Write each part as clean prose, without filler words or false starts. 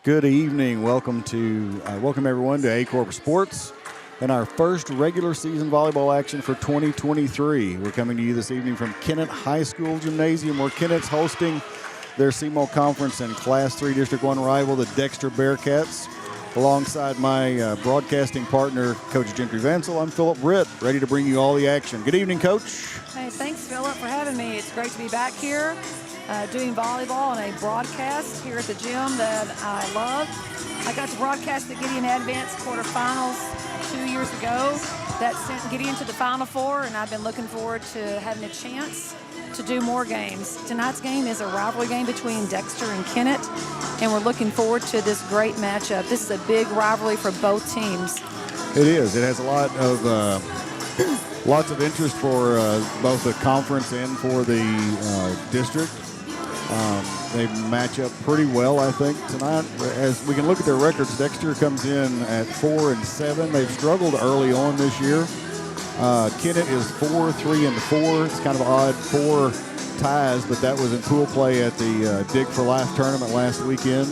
Good evening. Welcome everyone to Aycorp Sports and our first regular season volleyball action for 2023. We're coming to you this evening from Kennett High School Gymnasium, where Kennett's hosting their CMO Conference and Class 3 District 1 rival, the Dexter Bearcats. Alongside my broadcasting partner, Coach Gentry Vansel, I'm Philip Britt, ready to bring you all the action. Good evening, Coach. Hey, thanks, Philip, for having me. It's great to be back here doing volleyball and a broadcast here at the gym that I love. I got to broadcast the Gideon Advance quarterfinals 2 years ago. That sent Gideon to the Final Four, and I've been looking forward to having a chance to do more games. Tonight's game is a rivalry game between Dexter and Kennett, and we're looking forward to this great matchup. This is a big rivalry for both teams. It is. It has a lot of lots of interest for both the conference and for the district. They match up pretty well, I think, tonight. As we can look at their records, Dexter comes in at 4-7. They've struggled early on this year. Kennett is 4-3-4. It's kind of odd, 4 ties, but that was in pool play at the Dig for Life tournament last weekend.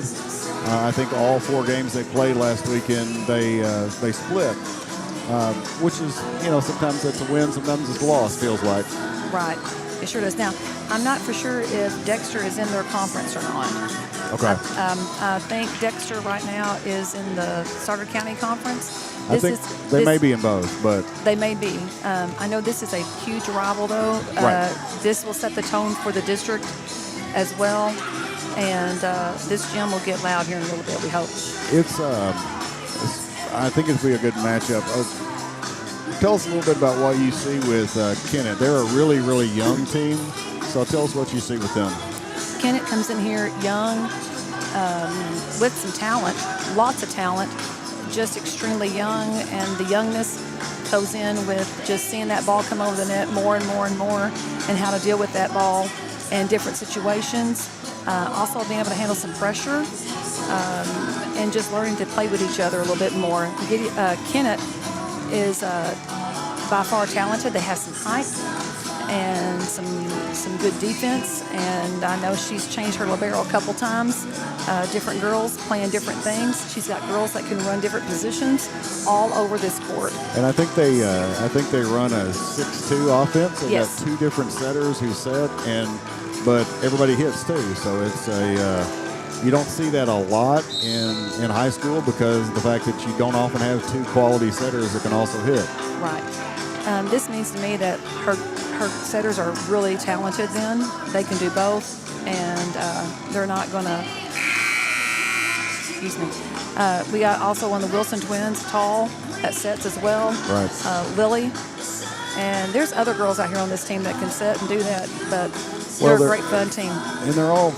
I think all 4 games they played last weekend, they split, which is, sometimes it's a win, sometimes it's a loss, feels like. Right. It sure does. Now, I'm not for sure if Dexter is in their conference or not. Okay. I think Dexter right now is in the Starter County Conference. I think they may be in both, but they may be. I know this is a huge rival, though. Right. This will set the tone for the district as well, and this gym will get loud here in a little bit, we hope. I think it'll be a good matchup. Tell us a little bit about what you see with Kennett. They're a really, really young team, so tell us what you see with them. Kennett comes in here young, with some talent, lots of talent, just extremely young, and the youngness goes in with just seeing that ball come over the net more and more and more, and how to deal with that ball in different situations. Also being able to handle some pressure, and just learning to play with each other a little bit more. Kennett is by far talented. They have some height and some good defense, and I know she's changed her libero a couple times. Different girls playing different things. She's got girls that can run different positions all over this court. And I think they run a 6-2 offense. They've yes. got 2 different setters who set, but everybody hits too. So it's you don't see that a lot in high school because of the fact that you don't often have 2 quality setters that can also hit. Right. This means to me that her setters are really talented then. They can do both, and they're not going to, excuse me. We got also one of the Wilson twins, tall, that sets as well. Right. Lily. And there's other girls out here on this team that can set and do that, but they're a great fun team. And they're all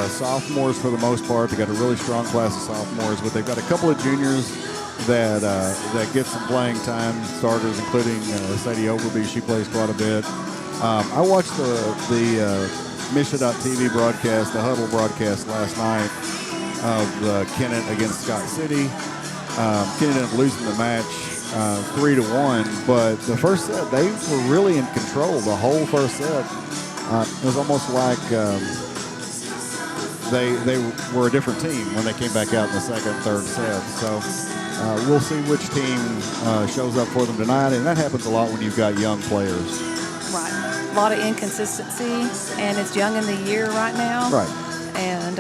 sophomores for the most part. They got a really strong class of sophomores, but they've got a couple of juniors that get some playing time, starters, including Sadie Overby. She plays quite a bit. I watched the Misha.TV broadcast, the Huddle broadcast last night of Kennett against Scott City. Kennett ended up losing the match 3-1, but the first set, they were really in control the whole first set. It was almost like they were a different team when they came back out in the second, third set. So we'll see which team shows up for them tonight, and that happens a lot when you've got young players. Right. A lot of inconsistency, and it's young in the year right now. Right. And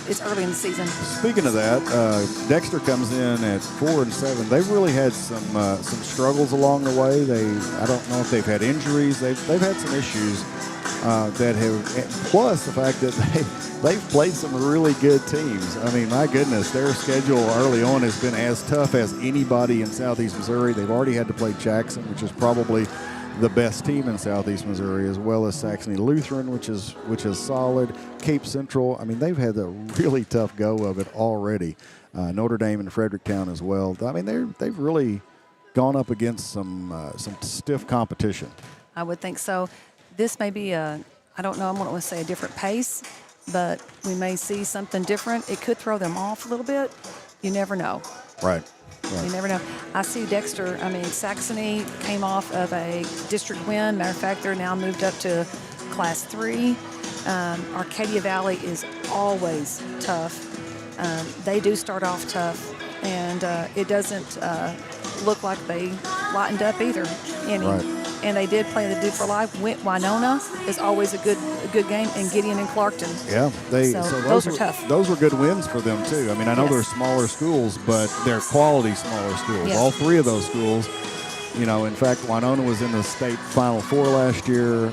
it's early in the season. Speaking of that, Dexter comes in at 4-7. They've really had some struggles along the way. I don't know if they've had injuries. They've had some issues that have, plus the fact that they've played some really good teams. I mean, my goodness, their schedule early on has been as tough as anybody in Southeast Missouri. They've already had to play Jackson, which is probably the best team in Southeast Missouri, as well as Saxony Lutheran, which is solid. Cape Central. I mean, they've had a really tough go of it already. Notre Dame and Fredericktown as well. I mean, they've really gone up against some stiff competition. I would think so. This may be I don't know, I want to say a different pace, but we may see something different. It could throw them off a little bit. You never know. Right. You never know. I see Dexter, Saxony came off of a district win. Matter of fact, they're now moved up to Class 3. Arcadia Valley is always tough. They do start off tough, and it doesn't look like they lightened up either. Right. And they did play the Duke for Life. Winona is always a good game, and Gideon and Clarkton. Yeah, so those are tough. Those were good wins for them too. I mean, I know they're smaller schools, but they're quality smaller schools. Yes. All three of those schools. In fact, Winona was in the state Final Four last year.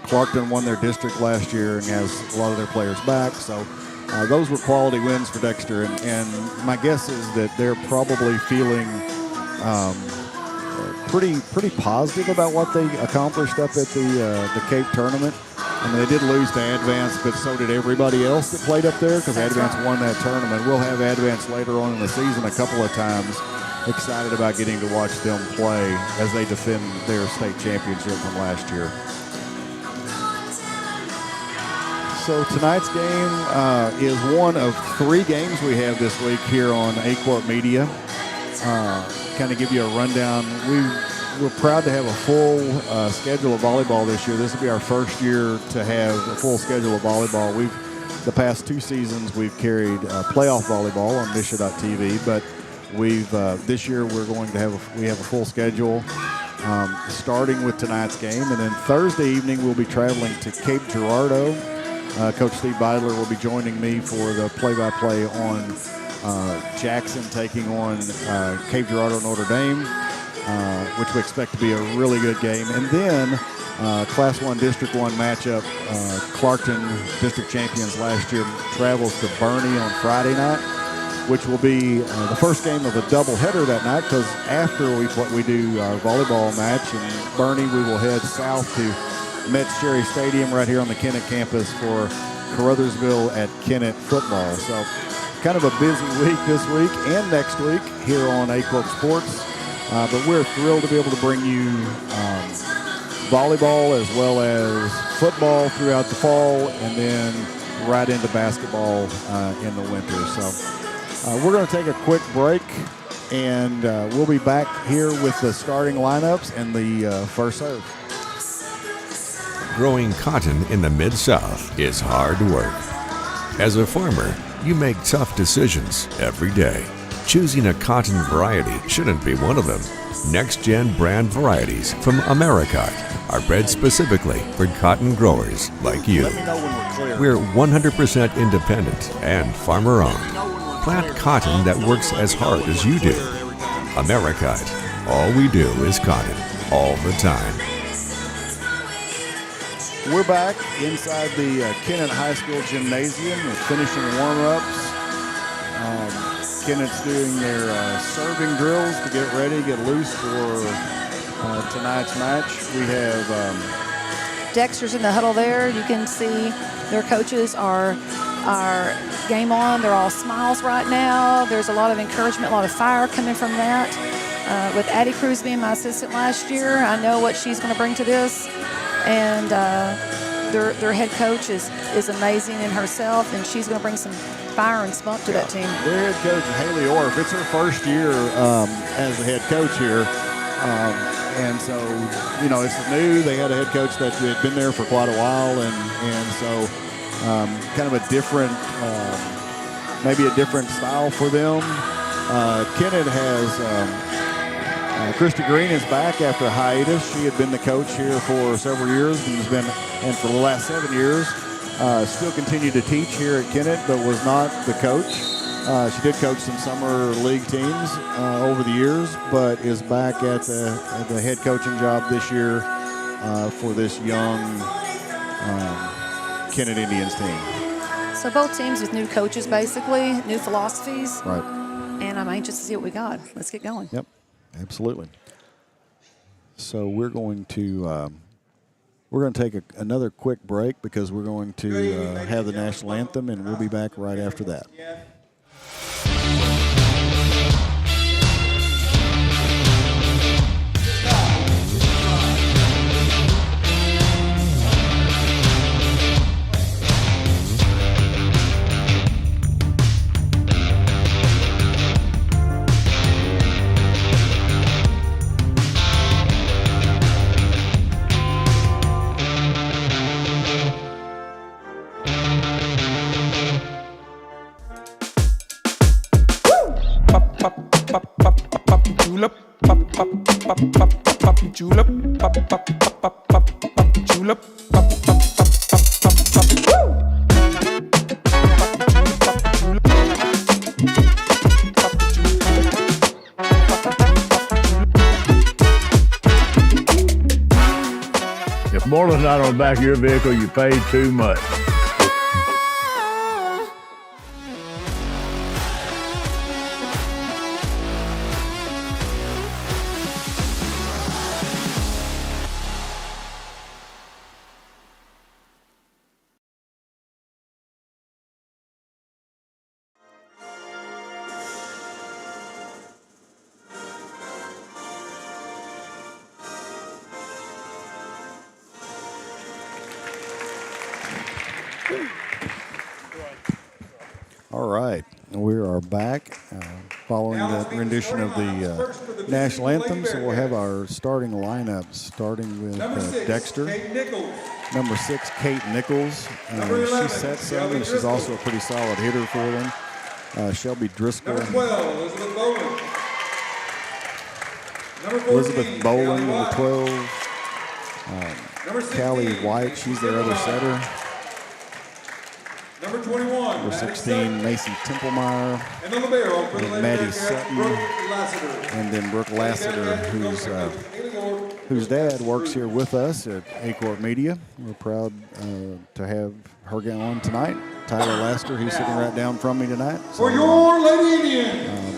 Clarkton won their district last year and has a lot of their players back. So those were quality wins for Dexter. And my guess is that they're probably feeling pretty positive about what they accomplished up at the Cape tournament. I mean, they did lose to Advance, but so did everybody else that played up there because Advance won that tournament. We'll have Advance later on in the season a couple of times. Excited about getting to watch them play as they defend their state championship from last year. So tonight's game is one of 3 games we have this week here on Aycorp Media. Kind of give you a rundown. We're proud to have a full schedule of volleyball this year. This will be our first year to have a full schedule of volleyball. The past 2 seasons we've carried playoff volleyball on Misha.tv, but this year we're going to have a full schedule, starting with tonight's game, and then Thursday evening we'll be traveling to Cape Girardeau. Coach Steve Beidler will be joining me for the play-by-play on Jackson taking on Cape Girardeau Notre Dame, which we expect to be a really good game. And then Class 1 District 1 matchup, Clarkton, district champions last year, travels to Bernie on Friday night, which will be the first game of a doubleheader that night because after we do our volleyball match in Bernie, we will head south to Metz Cherry Stadium right here on the Kennett campus for Caruthersville at Kennett football. So kind of a busy week this week and next week here on Aycorp Sports. But we're thrilled to be able to bring you volleyball as well as football throughout the fall and then right into basketball in the winter. So we're going to take a quick break and we'll be back here with the starting lineups and the first serve. Growing cotton in the Mid-South is hard work. As a farmer, you make tough decisions every day. Choosing a cotton variety shouldn't be one of them. Next-gen brand varieties from Americot are bred specifically for cotton growers like you. We're 100% independent and farmer-owned. Plant cotton that works as hard as you do. Americot. All we do is cotton, all the time. We're back inside the Kennett High School gymnasium. We're finishing warm-ups. Kennett's doing their serving drills to get ready, get loose for tonight's match. We have Dexter's in the huddle there. You can see their coaches are game on. They're all smiles right now. There's a lot of encouragement, a lot of fire coming from that. With Addie Cruz being my assistant last year, I know what she's going to bring to this. And their head coach is amazing in herself, and she's going to bring some fire and spunk to that team. Their head coach, Haley Orff, it's her first year as the head coach here. And so, it's new. They had a head coach that had been there for quite a while, and so kind of a different, maybe a different style for them. Kennett has Christy Green is back after a hiatus. She had been the coach here for several years and for the last 7 years. Still continued to teach here at Kennett, but was not the coach. She did coach some summer league teams over the years, but is back at the head coaching job this year for this young Kennett Indians team. So both teams with new coaches, basically, new philosophies. Right. And I'm anxious to see what we got. Let's get going. Yep, absolutely. So we're going to take another quick break because we're going to have the national anthem, and we'll be back right after that. julep, julep, If Moreland's not on the back of your vehicle, you paid too much. All right, we are back following the rendition of the national anthem. So we'll have our starting lineup, starting with Dexter. Number 6, Kate Nichols. She sets some, and she's also a pretty solid hitter for them. Shelby Driscoll. Number 12, Elizabeth Bowen. Number 14, Elizabeth Bowen, number 12. Number 16, Callie White, she's their other setter. Number 21, Number 16, Macy Templemeyer. and the libero for the and Lady Maddie Bearcats, Sutton. Brooke Lassiter. And then Brooke Lassiter, whose dad works here with us at Aycorp Media. We're proud to have her go on tonight. Tyler Lassiter, who's sitting right down from me tonight. For your Lady Indians,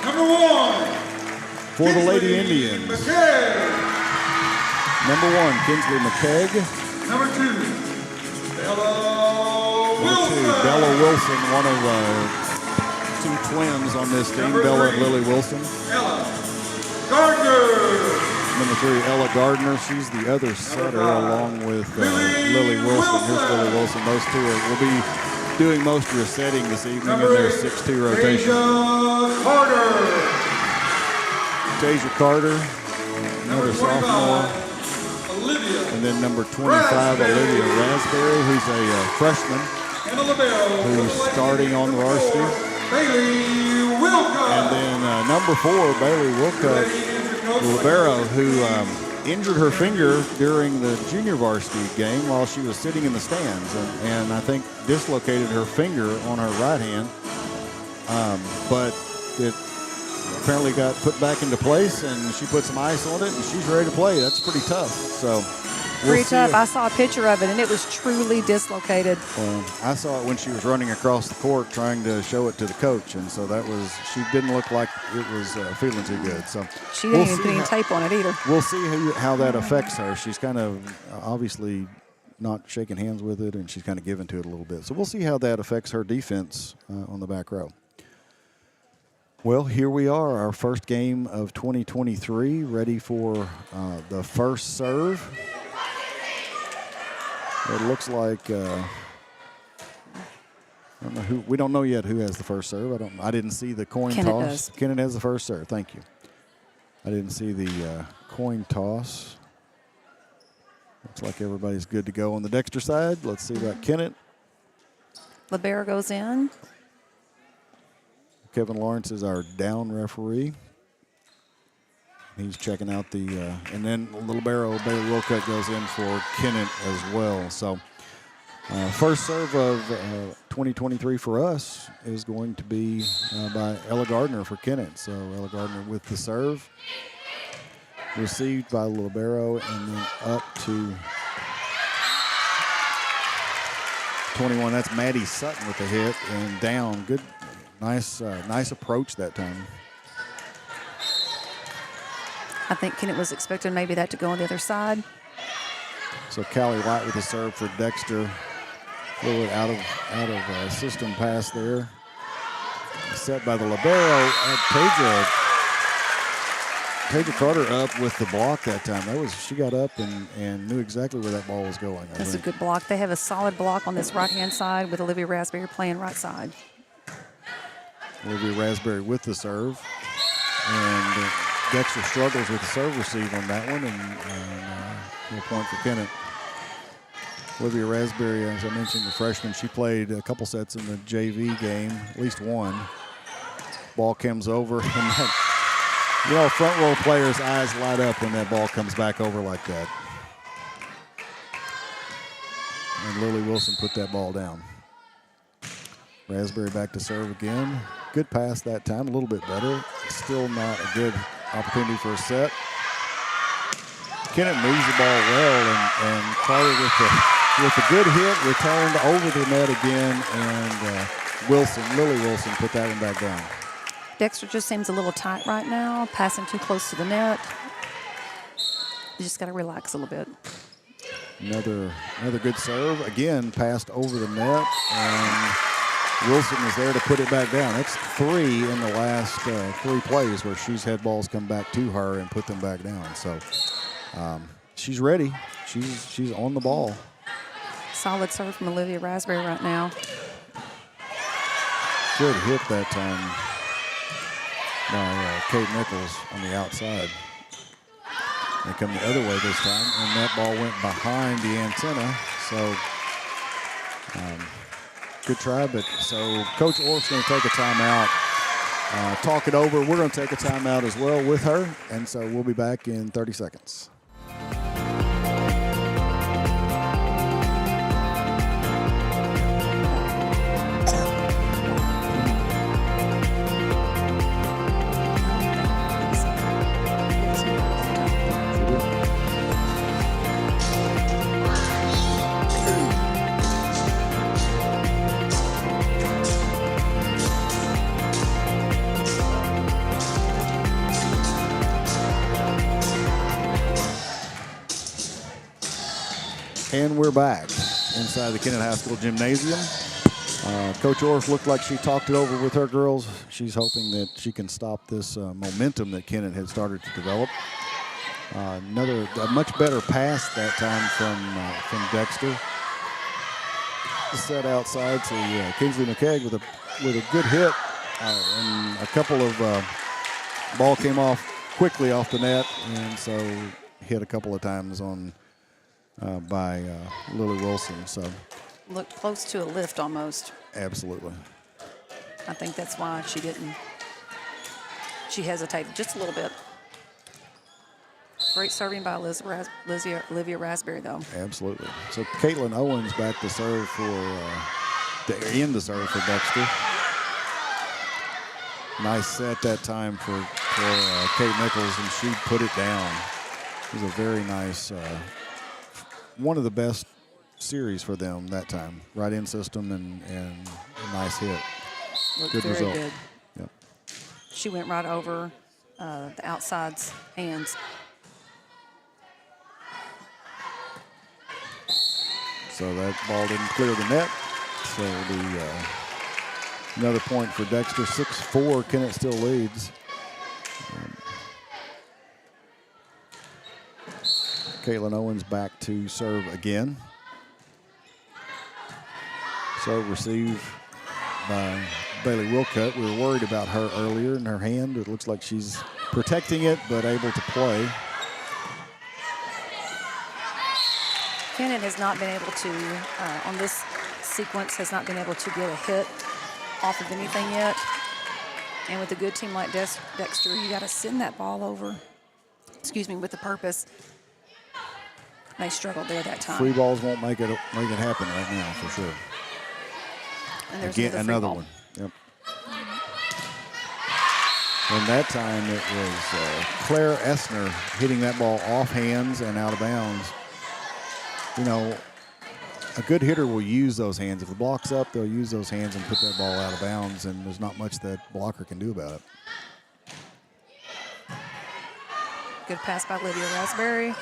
number 1, For the Lady Kinsley Indians, McKay. number 1, Kinsley McKegg. Number 2, Bella Number 2, Wilson. Bella Wilson, one of 2 twins on this team, Number Bella and 3, Lily Wilson. Ella Gardner. Number 3, Ella Gardner. She's the other setter along with Lily Wilson. Here's Lily Wilson. Those two will be doing most of your setting this evening in their 6-2 rotation. Tasia Carter. Tasia Carter, another Number 25, sophomore. Olivia. And then number 25, Olivia Raspberry, who's a freshman, And the libero for the who's Lady starting on the Indians, varsity. Bailey Wilcott. And then number 4, Bailey Wilcott, the libero, who injured her finger during the junior varsity game while she was sitting in the stands, and I think dislocated her finger on her right hand. But it apparently got put back into place, and she put some ice on it, and she's ready to play. That's pretty tough. So Pretty see tough. if- I saw a picture of it, and it was truly dislocated. I saw it when she was running across the court trying to show it to the coach, and so she didn't look like it was feeling too good. So She didn't we'll even see put any how- tape on it either. We'll see how that affects her. She's kind of obviously not shaking hands with it, and she's kind of giving to it a little bit. So we'll see how that affects her defense on the back row. Well, here we are, our first game of 2023, ready for the first serve. It looks like I don't know who. We don't know yet who has the first serve. I didn't see the coin Kennett toss. does. Kennett has the first serve. Thank you. I didn't see the coin toss. Looks like everybody's good to go on the Dexter side. Let's see about Kennett. Libero goes in. Kevin Lawrence is our down referee. He's checking out and then the libero, Bailey Wilcott, goes in for Kennett as well. So first serve of 2023 for us is going to be by Ella Gardner for Kennett. So Ella Gardner with the serve. Received by the libero, and then up to 21. That's Maddie Sutton with the hit, and down. Good, nice approach that time. I think Kennett was expecting maybe that to go on the other side. So Callie White with the serve for Dexter. A little bit out of system pass there. Set by the libero. Tasia Carter up with the block that time. She got up and knew exactly where that ball was going. I That's a think. good block. They have a solid block on this right-hand side with Olivia Raspberry playing right side. Olivia Raspberry with the serve. And Dexter struggles with the serve receive on that one, and a point for Kennett. Olivia Raspberry, as I mentioned, the freshman, she played a couple sets in the JV game, at least one. Ball comes over, and You know, front row players' eyes light up when that ball comes back over like that. And Lily Wilson put that ball down. Raspberry back to serve again. Good pass that time, a little bit better. Still not a good opportunity for a set. Kennett moves the ball well, and Carter with a good hit, returned over the net again, and Lily Wilson put that one back down. Dexter just seems a little tight right now, passing too close to the net. You just got to relax a little bit. Another good serve. Again, passed over the net, and Wilson is there to put it back down. That's 3 in the last 3 plays where she's had balls come back to her and put them back down. So she's ready. She's on the ball. Solid serve from Olivia Raspberry right now. Good hit that time by Kate Nichols on the outside. They come the other way this time, and that ball went behind the antenna. So good try, but so Coach Orff's going to take a timeout, talk it over. We're going to take a timeout as well with her, and so we'll be back in 30 seconds. And we're back inside the Kennett High School gymnasium. Coach Orff looked like she talked it over with her girls. She's hoping that she can stop this momentum that Kennett had started to develop. A much better pass that time from Dexter. Set outside to Kingsley McKegg with a good hit, and a couple of ball came off quickly off the net, and so hit a couple of times on. By Lily Wilson. So Looked close to a lift almost. absolutely. I think that's why she hesitated just a little bit. Great serving by Olivia Raspberry, though. Absolutely. So Caitlin Owens back to serve to end the serve for Dexter. Nice set that time for Kate Nichols, and she put it down. It was a very nice, one of the best series for them that time. Right in system and a nice hit. Looked Good very result. good. Yep. She went right over the outside's hands. So that ball didn't clear the net. So another point for Dexter. 6-4, Kennett still leads. Caitlin Owens back to serve again. Serve received by Bailey Wilcutt. We were worried about her earlier in her hand. It looks like she's protecting it, but able to play. Kennett has not been able to, on this sequence, has not been able to get a hit off of anything yet. And with a good team like Dexter, you got to send that ball over, with the purpose. They struggled there that time. Free balls won't make it happen right now, for sure. And there's Again, another free ball. one. Yep. And that time it was Claire Essner hitting that ball off hands and out of bounds. You know, a good hitter will use those hands. If the block's up, they'll use those hands and put that ball out of bounds, and there's not much that blocker can do about it. Good pass by Lydia Raspberry.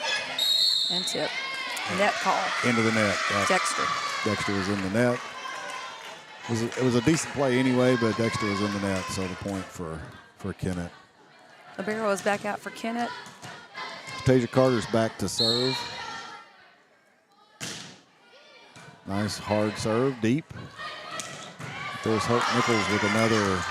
And tip. Net call. Into the net. Dexter. Dexter was in the net. It was a decent play anyway, but Dexter was in the net, so the point for Kennett. Libero is back out for Kennett. Tasia Carter's back to serve. Nice hard serve, deep. There's Hope Nichols with another,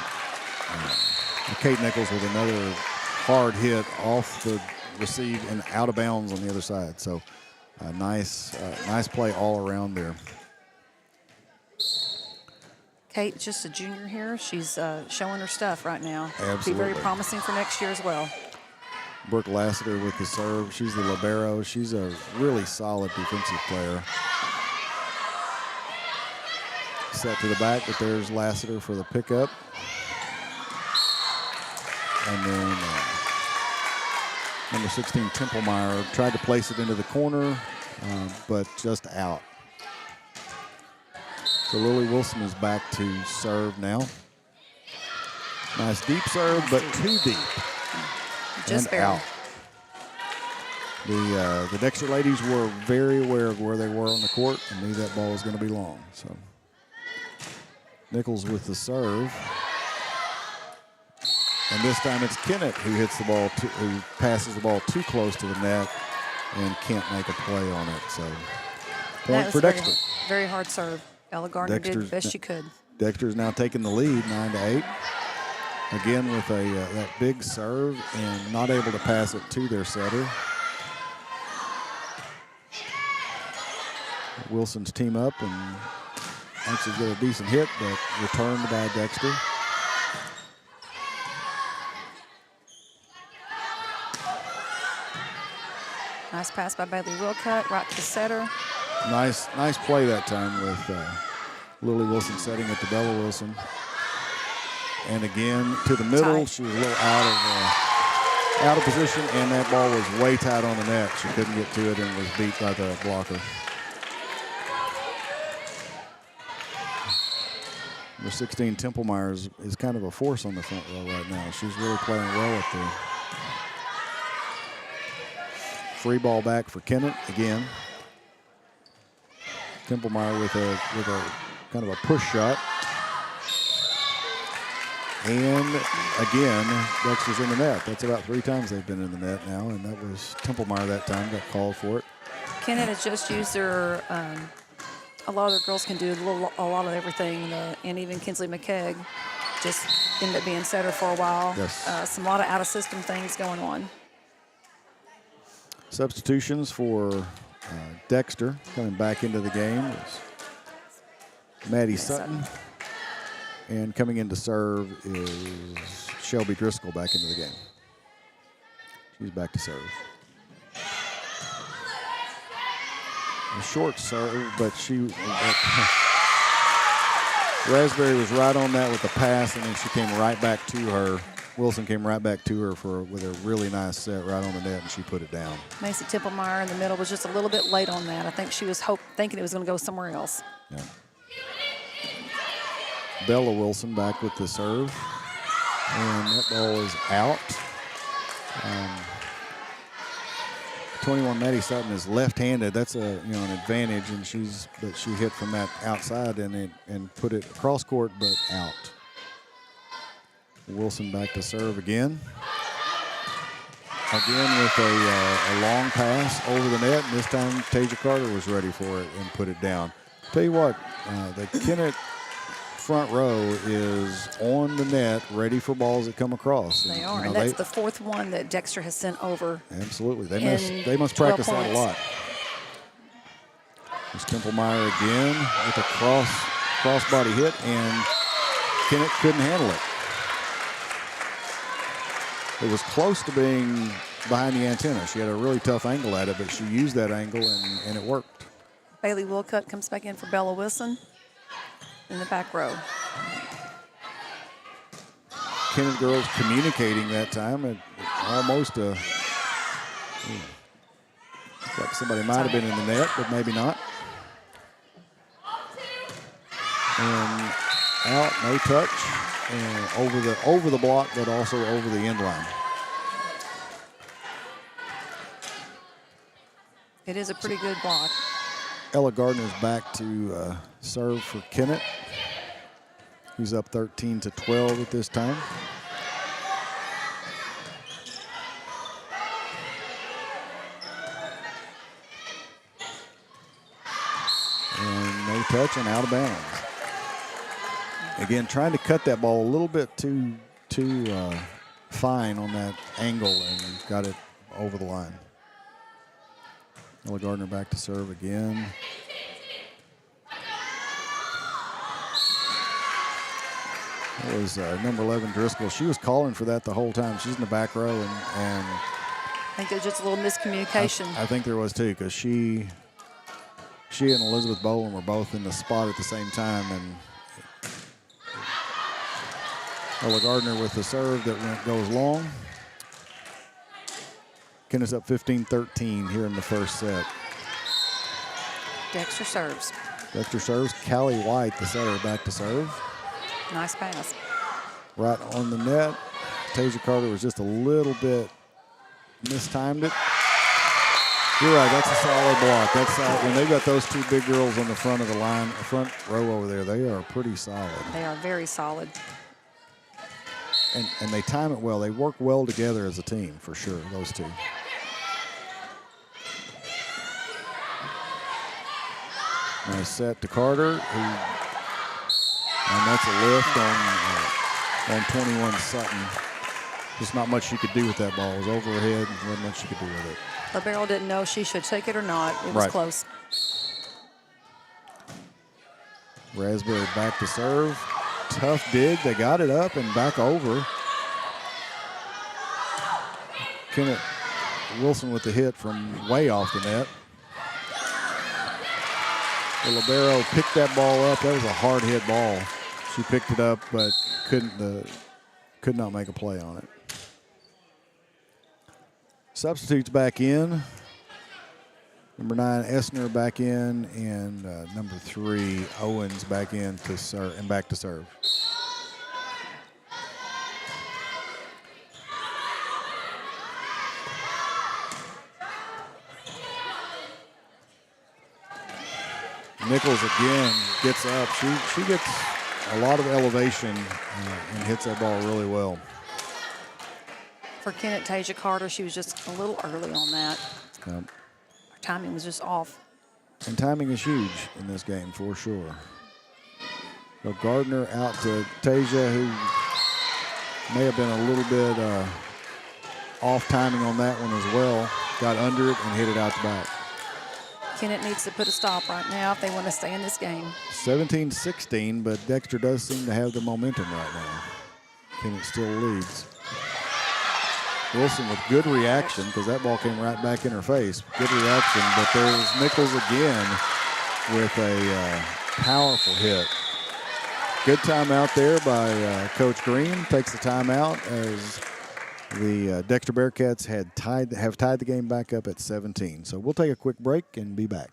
Kate Nichols with another hard hit off the receive and out of bounds on the other side. So nice play all around there. Kate, just a junior here. She's showing her stuff right now. Absolutely. Be very promising for next year as well. Brooke Lassiter with the serve. She's the libero. She's a really solid defensive player. Set to the back, but there's Lassiter for the pickup. And then number 16, Templemeyer, tried to place it into the corner, but just out. So Lily Wilson is back to serve now. Nice deep serve, but too deep. Just and barely. out. The Dexter ladies were very aware of where they were on the court and knew that ball was going to be long. So Nichols with the serve. And this time it's Kennett who hits the ball, who passes the ball too close to the net and can't make a play on it. So point for Dexter. Very hard serve. Ella Gardner did the best she could. Dexter's now taking the lead, 9-8. Again with that big serve and not able to pass it to their setter. Wilson's team up and actually get a decent hit, but returned by Dexter. Nice pass by Bailey Wilcutt, right to the setter. Nice play that time with Lily Wilson setting it to Bella Wilson. And again to the middle. Tight. She was a little out of position, and that ball was way tight on the net. She couldn't get to it and was beat by the blocker. Number 16, Templemeyer is kind of a force on the front row right now. She's really playing well up there. Free ball back for Kennett again. Templemeyer with a kind of a push shot. And again, Dexter's in the net. That's about 3 times they've been in the net now, and that was Templemeyer that time, got called for it. Kennett has just used their, a lot of their girls can do a lot of everything, and even Kinsley McKegg just ended up being setter for a while. Yes. A lot of out-of-system things going on. Substitutions for Dexter coming back into the game is Maddie Sutton. And coming in to serve is Shelby Driscoll back into the game. She's back to serve. A short serve, but Raspberry was right on that with the pass, and then she came right back to her. Wilson came right back to her with a really nice set right on the net, and she put it down. Macy Templemeyer in the middle was just a little bit late on that. I think she was thinking it was going to go somewhere else. Yeah. Bella Wilson back with the serve, and that ball is out. 21 Maddie Sutton is left-handed. That's an advantage, and she hit from that outside and put it across court, but out. Wilson back to serve again. Again with a long pass over the net, and this time Tasia Carter was ready for it and put it down. Tell you what, the Kennett front row is on the net, ready for balls that come across. They are, and that's the 4th one that Dexter has sent over. Absolutely, they must practice that a lot. There's Templemeyer again with a crossbody hit, and Kennett couldn't handle it. It was close to being behind the antenna. She had a really tough angle at it, but she used that angle, and it worked. Bailey Wilcutt comes back in for Bella Wilson in the back row. Kennett girls communicating that time, and almost like somebody might have been in the net, but maybe not. And out, no touch, and over the block, but also over the end line. It is a pretty good block. Ella Gardner's back to serve for Kennett. He's up 13-12 at this time. And no touch and out of bounds. Again, trying to cut that ball a little bit too fine on that angle, and got it over the line. Ella Gardner back to serve again. That was number 11 Driscoll. She was calling for that the whole time. She's in the back row, and I think there's just a little miscommunication. I think there was too, because she and Elizabeth Boland were both in the spot at the same time, and Ella Gardner with the serve that goes long. Kennett's up 15-13 here in the first set. Dexter serves. Dexter serves. Callie White, the setter, back to serve. Nice pass. Right on the net. Tasia Carter was just a little bit mistimed it. You're right, that's a solid block. That's when they've got those two big girls on the front of the line, the front row over there, they are pretty solid. They are very solid. And they time it well. They work well together as a team, for sure, those two. Nice set to Carter, and that's a lift on 21 Sutton. Just not much she could do with that ball. It was over her head, and wasn't much she could do with it. LaBarrel didn't know she should take it or not. It was close. Raspberry back to serve. Tough dig. They got it up and back over. Kennett Wilson with the hit from way off the net. The libero picked that ball up. That was a hard hit ball. She picked it up, but could not make a play on it. Substitutes back in. Number 9, Essner back in, and number 3, Owens back in to serve and back to serve. Nichols again gets up. She gets a lot of elevation and hits that ball really well. For Kennett, Tasia Carter, she was just a little early on that. Yep. Her timing was just off. And timing is huge in this game, for sure. So Gardner out to Tasia, who may have been a little bit off timing on that one as well. Got under it and hit it out the back. Kennett needs to put a stop right now if they want to stay in this game. 17-16, but Dexter does seem to have the momentum right now. Kennett still leads. Wilson with good reaction, because that ball came right back in her face. Good reaction, but there's Nichols again with a powerful hit. Good timeout there by Coach Green. Takes the timeout as the Dexter Bearcats have tied the game back up at 17. So we'll take a quick break and be back.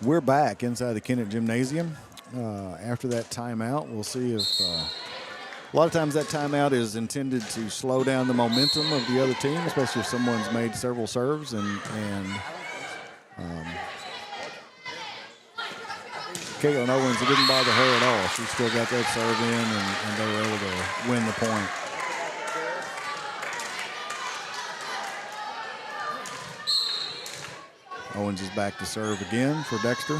We're back inside the Kennett Gymnasium. After that timeout, we'll see if a lot of times that timeout is intended to slow down the momentum of the other team, especially if someone's made several serves. And Caitlin Owens, it didn't bother her at all. She still got that serve in, and they were able to win the point. Owens is back to serve again for Dexter.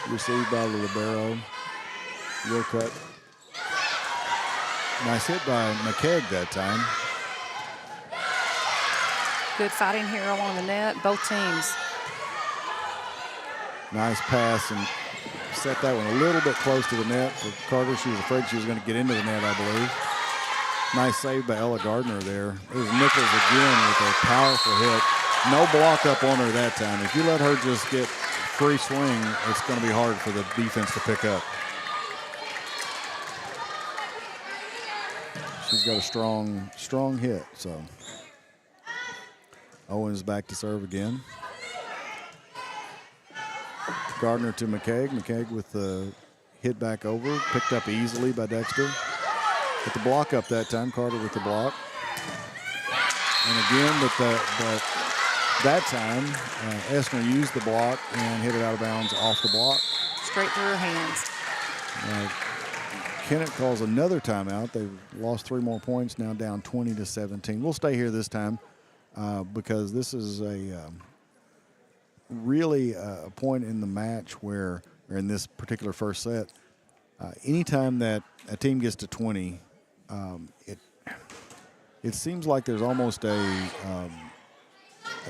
Received by the libero. Real cut. Nice hit by McKegg that time. Good fighting here along the net, both teams. Nice pass, and set that one a little bit close to the net for Carter. She was afraid she was going to get into the net, I believe. Nice save by Ella Gardner there. There's Nichols again with a powerful hit. No block up on her that time. If you let her just get free swing, it's going to be hard for the defense to pick up. She's got a strong hit, so. Owens back to serve again. Gardner to McKegg. McKegg with the hit back over, picked up easily by Dexter. With the block up that time, Carter with the block. And again, but that time, Essner used the block and hit it out of bounds off the block. Straight through her hands. Kennett calls another timeout. They've lost 3 more points, now down 20-17. We'll stay here this time because this is really a point in the match where, or in this particular first set, anytime that a team gets to 20, it seems like there's almost a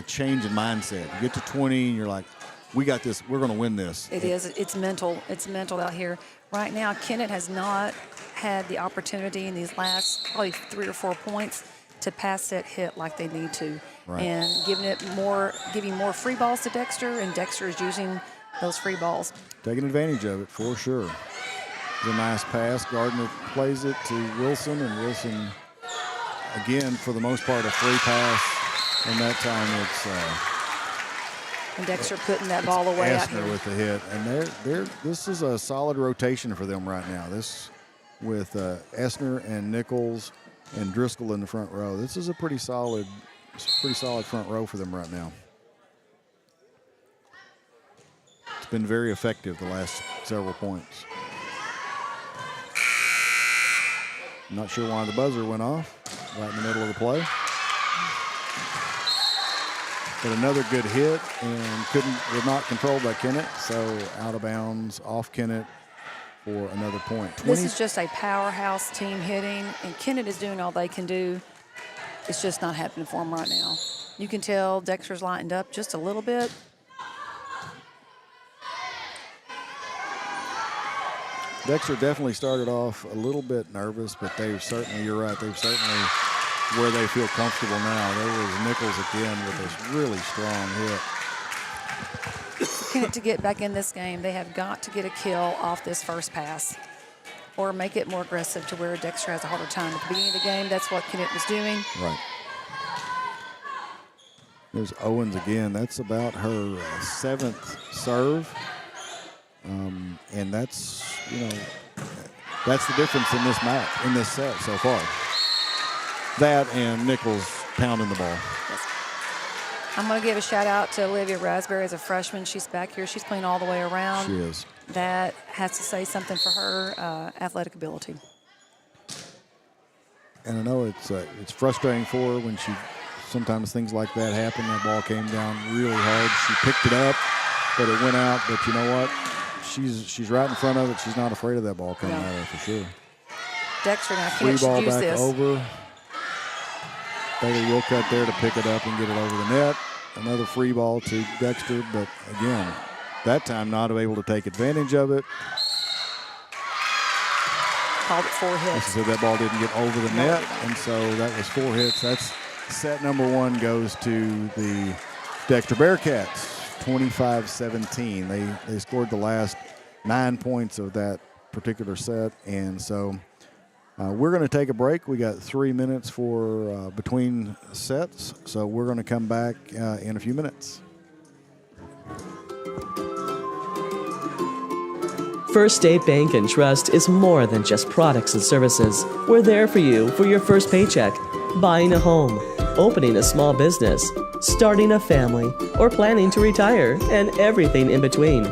change in mindset. You get to 20, and you're like, we got this. We're going to win this. It is. It's mental. It's mental out here. Right now, Kennett has not had the opportunity in these last probably 3 or 4 points to pass that hit like they need to. Right. And giving more free balls to Dexter, and Dexter is using those free balls. Taking advantage of it for sure. It's a nice pass. Gardner plays it to Wilson, and Wilson, again, for the most part, a free pass. And that time it's and Dexter putting that ball away out Essner here. with the hit. And this is a solid rotation for them right now. This with Essner and Nichols and Driscoll in the front row. This is a pretty solid front row for them right now. It's been very effective the last several points. I'm not sure why the buzzer went off right in the middle of the play. But another good hit, and was not controlled by Kennett, so out of bounds off Kennett for another point. This is just a powerhouse team hitting, and Kennett is doing all they can do. It's just not happening for them right now. You can tell Dexter's lightened up just a little bit. Dexter definitely started off a little bit nervous, but you're right, they've certainly where they feel comfortable now. There was Nichols again with this really strong hit. Kennett, to get back in this game, they have got to get a kill off this first pass or make it more aggressive to where Dexter has a harder time. At the beginning of the game, that's what Kennett was doing. Right. There's Owens again. That's about her 7th serve. And that's the difference in this match, in this set so far. That and Nichols pounding the ball. Yes. I'm going to give a shout out to Olivia Raspberry as a freshman. She's back here. She's playing all the way around. She is. That has to say something for her athletic ability. And I know it's frustrating for her when sometimes things like that happen. That ball came down really hard. She picked it up, but it went out. But you know what? She's right in front of it. She's not afraid of that ball coming out of her for sure. Dexter now Free can't ball use back this. over. Bailey Wilcutt there to pick it up and get it over the net. Another free ball to Dexter, but again, that time not able to take advantage of it. Called it 4 hits. So that ball didn't get over the net, and so that was 4 hits. That's set number 1 goes to the Dexter Bearcats, 25-17. They scored the last 9 points of that particular set, and so we're going to take a break. We got 3 minutes for between sets, so we're going to come back in a few minutes. First State Bank and Trust is more than just products and services. We're there for you for your first paycheck, buying a home, opening a small business, starting a family, or planning to retire, and everything in between.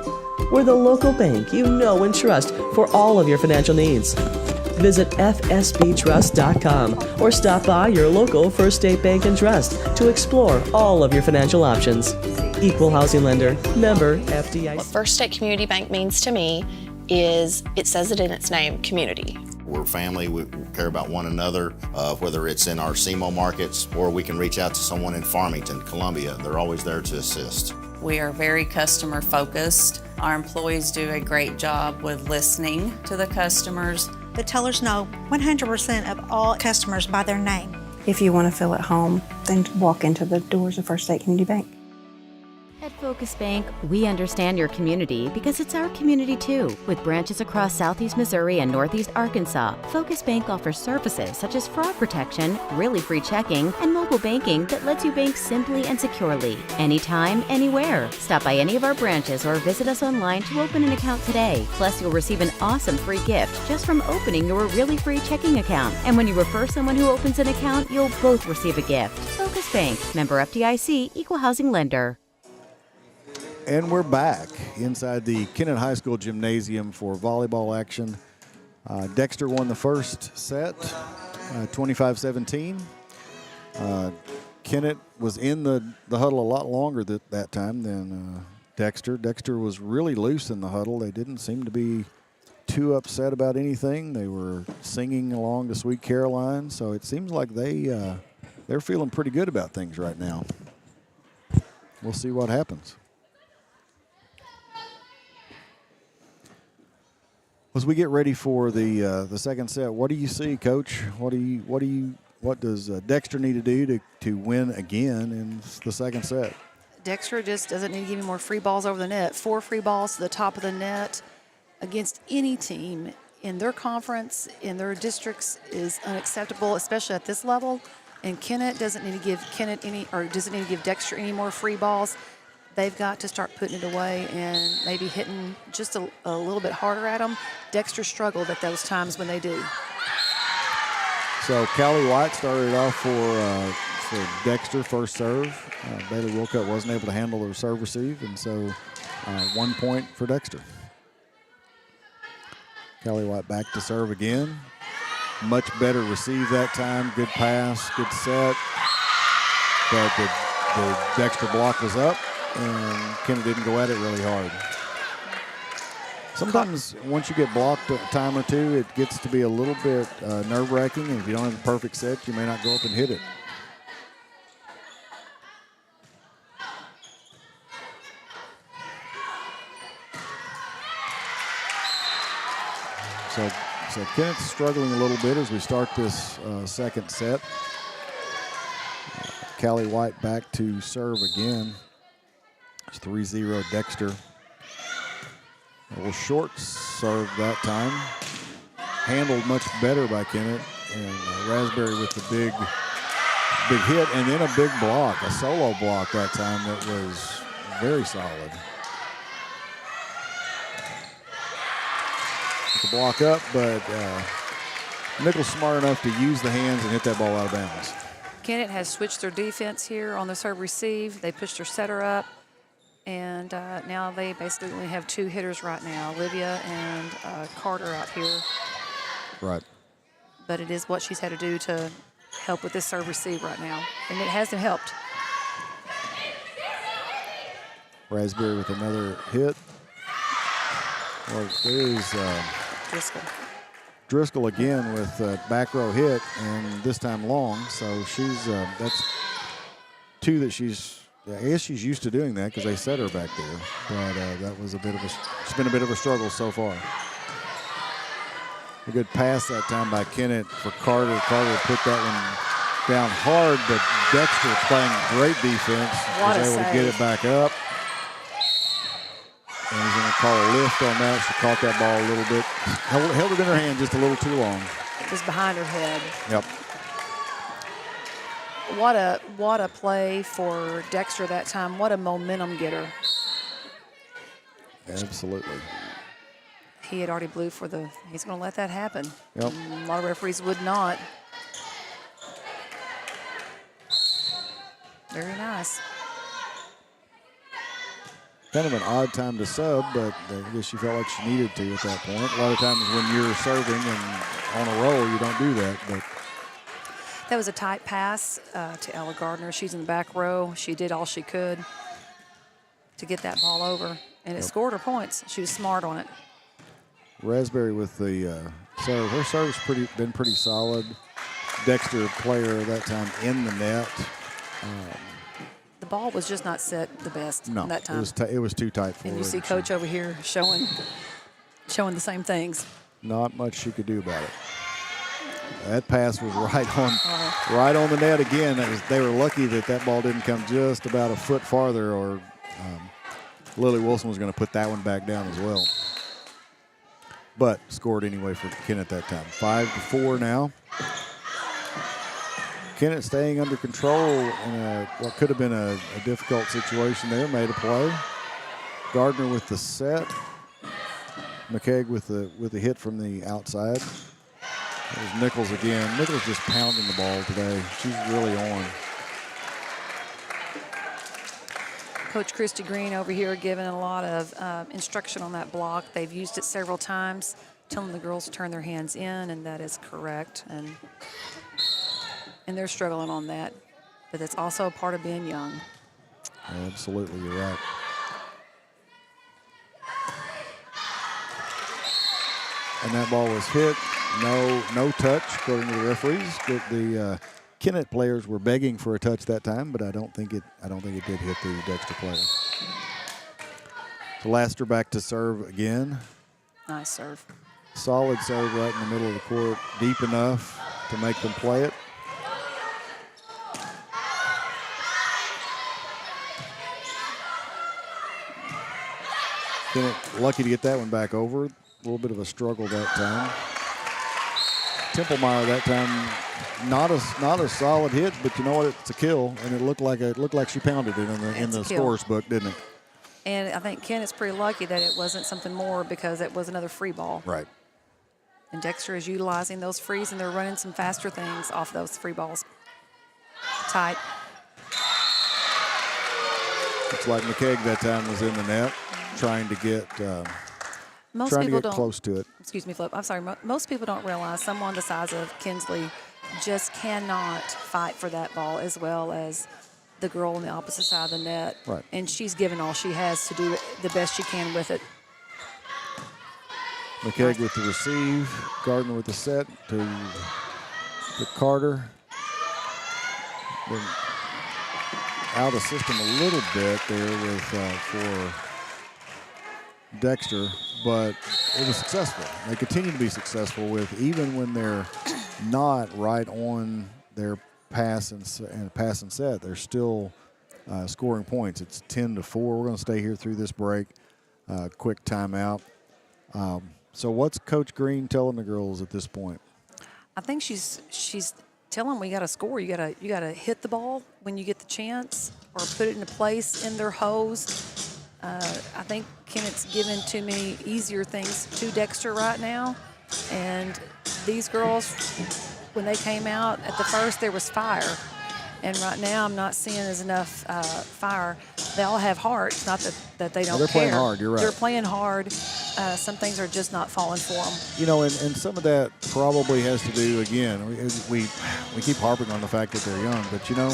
We're the local bank you know and trust for all of your financial needs. Visit fsbtrust.com or stop by your local First State Bank and Trust to explore all of your financial options. Equal housing lender, member FDIC. What First State Community Bank means to me is, it says it in its name, community. We're family, we care about one another, whether it's in our SEMO markets or we can reach out to someone in Farmington, Columbia. They're always there to assist. We are very customer focused. Our employees do a great job with listening to the customers. The tellers know 100% of all customers by their name. If you want to feel at home, then walk into the doors of First State Community Bank. At Focus Bank, we understand your community because it's our community too. With branches across Southeast Missouri and Northeast Arkansas, Focus Bank offers services such as fraud protection, really free checking, and mobile banking that lets you bank simply and securely, anytime, anywhere. Stop by any of our branches or visit us online to open an account today. Plus, you'll receive an awesome free gift just from opening your really free checking account. And when you refer someone who opens an account, you'll both receive a gift. Focus Bank, member FDIC, equal housing lender. And we're back inside the Kennett High School Gymnasium for volleyball action. Dexter won the first set, 25-17. Kennett was in the huddle a lot longer that time than Dexter. Dexter was really loose in the huddle. They didn't seem to be too upset about anything. They were singing along to Sweet Caroline, so it seems like they're feeling pretty good about things right now. We'll see what happens. As we get ready for the second set, what do you see, Coach? What does Dexter need to do to win again in the second set? Dexter just doesn't need to give any more free balls over the net. 4 free balls to the top of the net against any team in their conference, in their districts, is unacceptable, especially at this level. And Kennett doesn't need to give Dexter any more free balls. They've got to start putting it away and maybe hitting just a little bit harder at them. Dexter struggled at those times when they do. So Callie White started off for Dexter first serve. Bailey Wilcutt wasn't able to handle the serve receive, and so 1 point for Dexter. Callie White back to serve again. Much better receive that time. Good pass, good set. But the Dexter block was up, and Kennett didn't go at it really hard. Sometimes once you get blocked a time or two, it gets to be a little bit nerve-wracking, and if you don't have a perfect set, you may not go up and hit it. So Kennett's struggling a little bit as we start this second set. Callie White back to serve again. It's 3-0 Dexter. A little short serve that time. Handled much better by Kennett. And Raspberry with the big hit, and then a big block, a solo block that time that was very solid. The block up, but Nichols smart enough to use the hands and hit that ball out of bounds. Kennett has switched their defense here on the serve receive. They pushed their setter up, and now they basically only have 2 hitters right now, Olivia and Carter out here. Right. But it is what she's had to do to help with this serve receive right now, and it hasn't helped. Raspberry with another hit. Well, there's Driscoll again with a back row hit, and this time long. So she's that's 2 that I guess she's used to doing that because they set her back there. But that was it's been a bit of a struggle so far. A good pass that time by Kennett for Carter. Carter put that one down hard, but Dexter playing great defense. What was able to get it back up. And he's going to call a lift on that. She caught that ball a little bit. Held it in her hand just a little too long. It was behind her head. Yep. What a play for Dexter that time. What a momentum getter. Absolutely. He had already blew for he's going to let that happen. Yep. A lot of referees would not. Very nice. Kind of an odd time to sub, but I guess she felt like she needed to at that point. A lot of times when you're serving and on a roll, you don't do that. But that was a tight pass to Ella Gardner. She's in the back row. She did all she could to get that ball over, and it scored her points. She was smart on it. Raspberry with the serve. Her serve's been pretty solid. Dexter player that time in the net. The ball was just not set the best that time. It was too tight for her. And you see Coach over here showing the same things. Not much she could do about it. That pass was right on the net again. They were lucky that ball didn't come just about a foot farther, or Lily Wilson was going to put that one back down as well. But scored anyway for Kennett that time. 5-4 now. Kennett staying under control in what could have been a difficult situation there. Made a play. Gardner with the set. McKeag with the hit from the outside. There's Nichols again. Nichols just pounding the ball today. She's really on. Coach Christy Green over here giving a lot of instruction on that block. They've used it several times telling the girls to turn their hands in, and that is correct. And they're struggling on that. But that's also a part of being young. Absolutely, you're right. And that ball was hit. No touch, according to the referees. The Kennett players were begging for a touch that time, but I don't think it did hit the Dexter player. So Laster back to serve again. Nice serve. Solid serve right in the middle of the court, deep enough to make them play it. Kennett lucky to get that one back over. A little bit of a struggle that time. Templemeyer that time, not a solid hit, but you know what? It's a kill, and it looked like she pounded it in the scores book, didn't it? And I think Kennett's pretty lucky that it wasn't something more because it was another free ball. Right. And Dexter is utilizing those frees, and they're running some faster things off those free balls. Tight. Looks like McKegg that time was in the net, trying to get close to it. Excuse me, Flip. I'm sorry. Most people don't realize someone the size of Kinsley just cannot fight for that ball as well as the girl on the opposite side of the net. Right. And she's given all she has to do the best she can with it. McKegg with the receive. Gardner with the set to Carter. Been out of system a little bit there with for Dexter, but it was successful. They continue to be successful with, even when they're not right on their pass and set, they're still scoring points. It's 10-4. We're going to stay here through this break. Quick timeout. So what's Coach Green telling the girls at this point? I think she's telling them we got to score. You got to hit the ball when you get the chance, or put it into place in their hose. I think Kennett's given too many easier things to Dexter right now, and these girls, when they came out at the first, there was fire, and right now I'm not seeing as enough fire. They all have heart. It's not that they don't they're care. Playing hard. You're right. They're playing hard. Some things are just not falling for them. You know, and some of that probably has to do, again, we keep harping on the fact that they're young, but you know,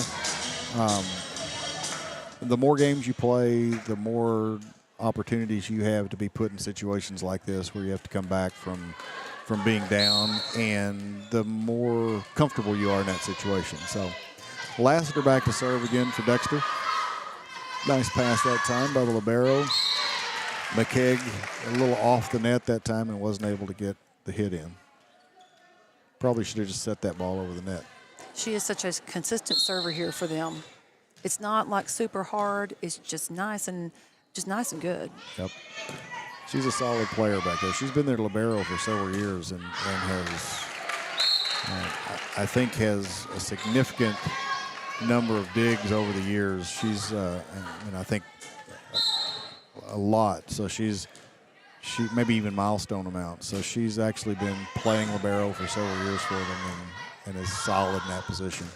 the more games you play, the more opportunities you have to be put in situations like this where you have to come back from being down, and the more comfortable you are in that situation. So Lassiter back to serve again for Dexter. Nice pass that time by the libero. McKegg a little off the net that time and wasn't able to get the hit in. Probably should have just set that ball over the net. She is such a consistent server here for them. It's not like super hard. It's just nice and good. Yep. She's a solid player back there. She's been their libero for several years and has, I think, has a significant number of digs over the years. She's, and I think a lot. So she maybe even milestone amount. So she's actually been playing libero for several years for them and is solid in that position.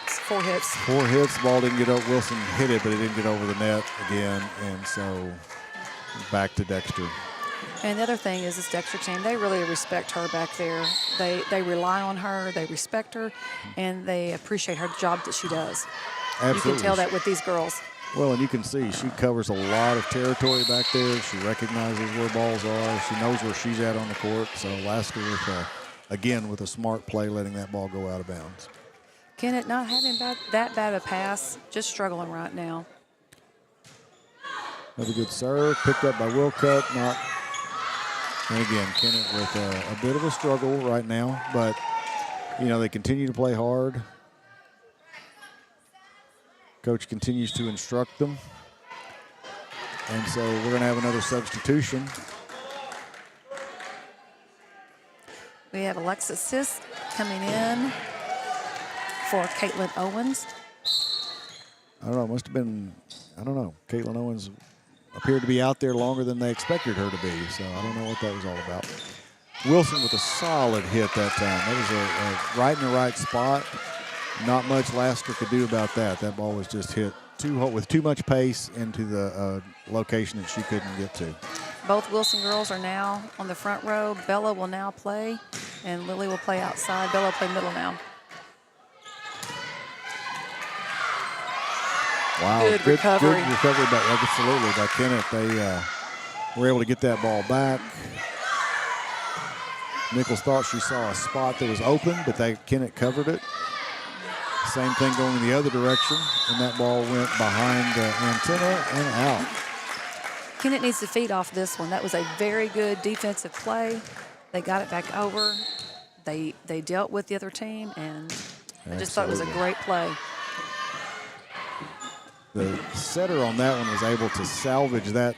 4 hits. 4 hits. The ball didn't get over. Wilson hit it, but it didn't get over the net again. And so back to Dexter. And the other thing is this Dexter team, they really respect her back there. They rely on her, they respect her, and they appreciate her job that she does. Absolutely. You can tell that with these girls. Well, and you can see she covers a lot of territory back there. She recognizes where balls are. She knows where she's at on the court. So Lasker with a smart play, letting that ball go out of bounds. Kennett not having that bad a pass, just struggling right now. Another good serve, picked up by Wilcutt. And again, Kennett with a bit of a struggle right now, but you know, they continue to play hard. Coach continues to instruct them. And so we're going to have another substitution. We have Alexis Sis coming in for Caitlin Owens. I don't know, it must have been, Caitlin Owens appeared to be out there longer than they expected her to be, so I don't know what that was all about. Wilson with a solid hit that time. That was a right in the right spot. Not much Lasker could do about that. That ball was just hit with too much pace into the location that she couldn't get to. Both Wilson girls are now on the front row. Bella will now play, and Lily will play outside. Bella will play middle now. Wow, Good recovery. Good recovery, absolutely, by Kennett. They were able to get that ball back. Nichols thought she saw a spot that was open, but Kennett covered it. Same thing going in the other direction, and that ball went behind the antenna and out. Kennett needs to feed off this one. That was a very good defensive play. They got it back over. They dealt with the other team, and I just thought it was a great play. The setter on that one was able to salvage that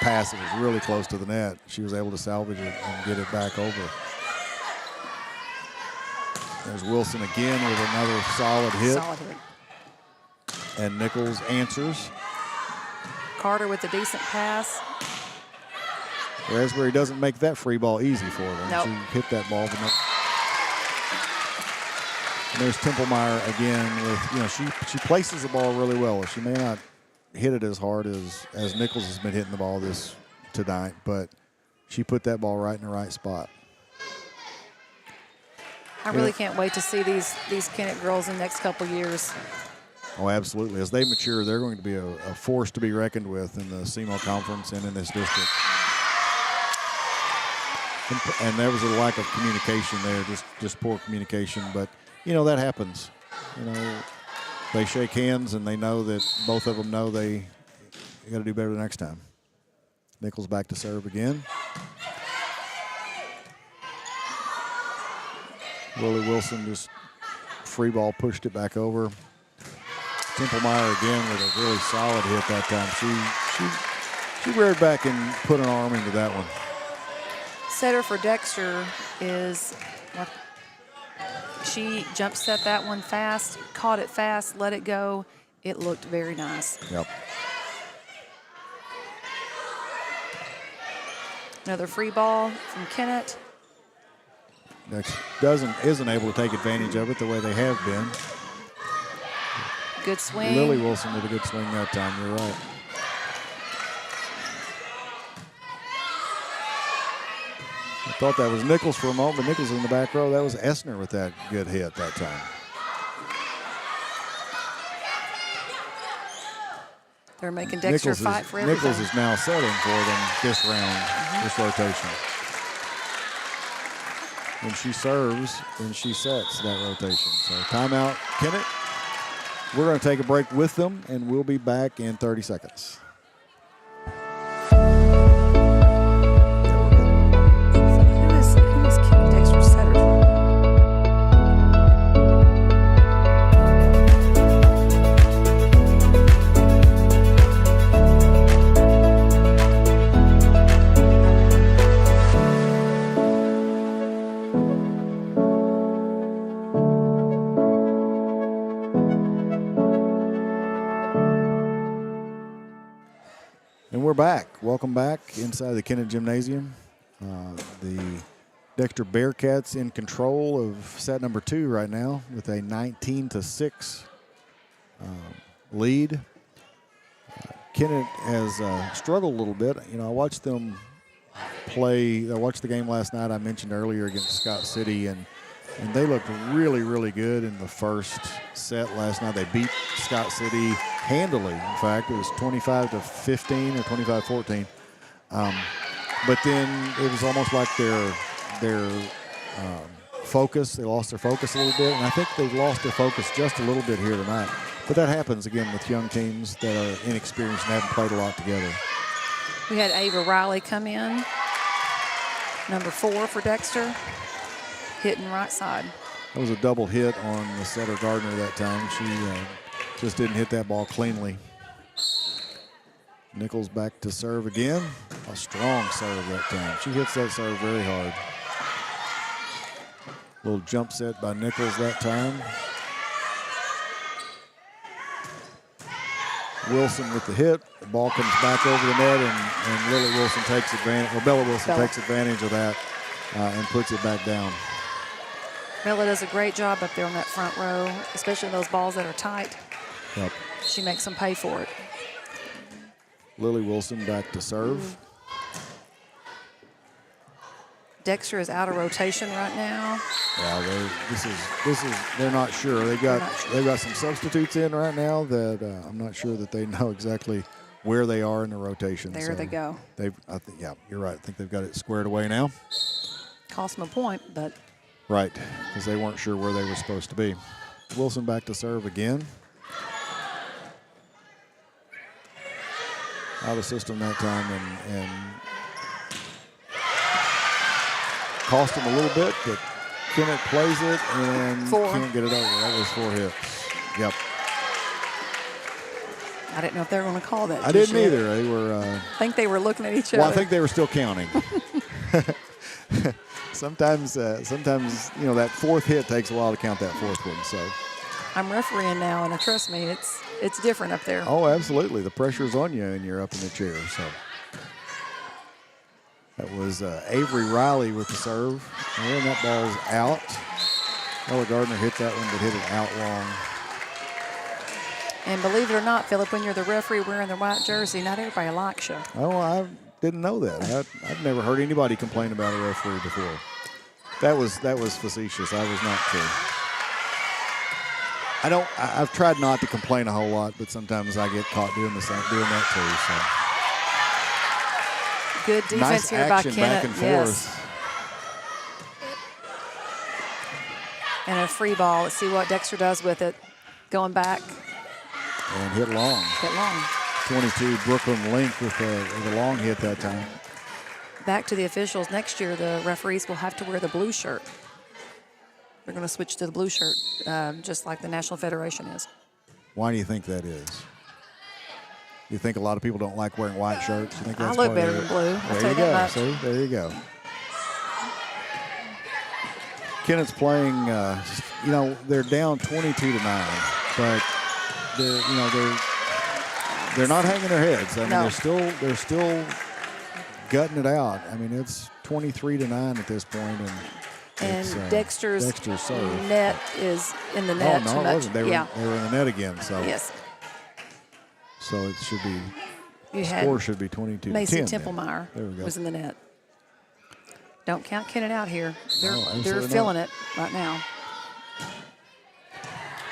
pass that was really close to the net. She was able to salvage it and get it back over. There's Wilson again with another solid hit. Solid hit. And Nichols answers. Carter with a decent pass. Raspberry doesn't make that free ball easy for them. Nope. She hit that ball. And there's Templemeyer again with, she places the ball really well. She may not hit it as hard as Nichols has been hitting the ball tonight, but she put that ball right in the right spot. I really can't wait to see these Kennett girls in the next couple years. Oh, absolutely. As they mature, they're going to be a force to be reckoned with in the SEMO conference and in this district. And there was a lack of communication there, just poor communication. But, that happens. They shake hands and they know that both of them know they got to do better the next time. Nichols back to serve again. Lily Wilson just free ball pushed it back over. Templemeyer again with a really solid hit that time. She reared back and put an arm into that one. Setter for Dexter is, she jump set that one fast, caught it fast, let it go. It looked very nice. Yep. Another free ball from Kennett. Dexter isn't able to take advantage of it the way they have been. Good swing. Lily Wilson with a good swing that time, you're right. I thought that was Nichols for a moment, but Nichols in the back row. That was Essner with that good hit that time. They're making Dexter fight for everything. Nichols is now setting for them this round, this rotation. When she serves, then she sets that rotation. So timeout, Kennett. We're going to take a break with them, and we'll be back in 30 seconds. Who is Kennett Dexter's setter? And we're back. Welcome back inside the Kennett Gymnasium. The Dexter Bearcats in control of set number 2 right now with a 19-6 lead. Kennett has struggled a little bit. I watched them play. I watched the game last night I mentioned earlier against Scott City, and they looked really, really good in the first set last night. They beat Scott City handily. In fact, it was 25-15 or 25-14. But then it was almost like their focus. They lost their focus a little bit, and I think they lost their focus just a little bit here tonight. But that happens again with young teams that are inexperienced and haven't played a lot together. We had Ava Riley come in, number 4 for Dexter, hitting right side. That was a double hit on the setter Gardner that time. She just didn't hit that ball cleanly. Nichols back to serve again. A strong serve that time. She hits that serve very hard. Little jump set by Nichols that time. Wilson with the hit. The ball comes back over the net, and Lily Wilson takes advantage, or Bella Wilson takes advantage of that and puts it back down. Bella does a great job up there on that front row, especially those balls that are tight. Yep. She makes them pay for it. Lily Wilson back to serve. Dexter is out of rotation right now. Yeah, they're not sure. They've got some substitutes in right now that I'm not sure that they know exactly where they are in the rotation. There they go. Yeah, you're right. I think they've got it squared away now. Cost them a point, but. Right, because they weren't sure where they were supposed to be. Wilson back to serve again. Out of system that time and cost him a little bit, but Kennett plays it and can't get it over. That was 4 hits. Yep. I didn't know if they were going to call that. I didn't either. They were. I think they were looking at each other. Well, I think they were still counting. Sometimes that 4th hit takes a while to count that 4th one. So. I'm refereeing now, and trust me, it's different up there. Oh, absolutely. The pressure's on you, and you're up in the chair. So that was Avery Riley with the serve, and that ball's out. Ella Gardner hit that one, but hit it out long. And believe it or not, Philip, when you're the referee wearing the white jersey, not everybody likes you. Oh, I didn't know that. I've never heard anybody complain about a referee before. That was facetious. I was not true. I've tried not to complain a whole lot, but sometimes I get caught doing that too. So good defense nice here by action Kennett. Back and yes. forth. And a free ball. Let's see what Dexter does with it. Going back. And hit long. 22 Brooklyn Link with a long hit that time. Back to the officials. Next year, the referees will have to wear the blue shirt. They're going to switch to the blue shirt, just like the National Federation is. Why do you think that is? You think a lot of people don't like wearing white shirts? You think that's I look better than blue. I'll there you tell go. That See, there you go. Kennett's playing. They're down 22-9, but they're not hanging their heads. I mean, they're still gutting it out. I mean, it's 23-9 at this point, and Dexter's serve. net is in the net. Oh, no, it wasn't. They were in the net again. So yes. So it should be. The score should be 22-10. Macy Templemeyer was in the net. Don't count Kennett out here. They're feeling it right now.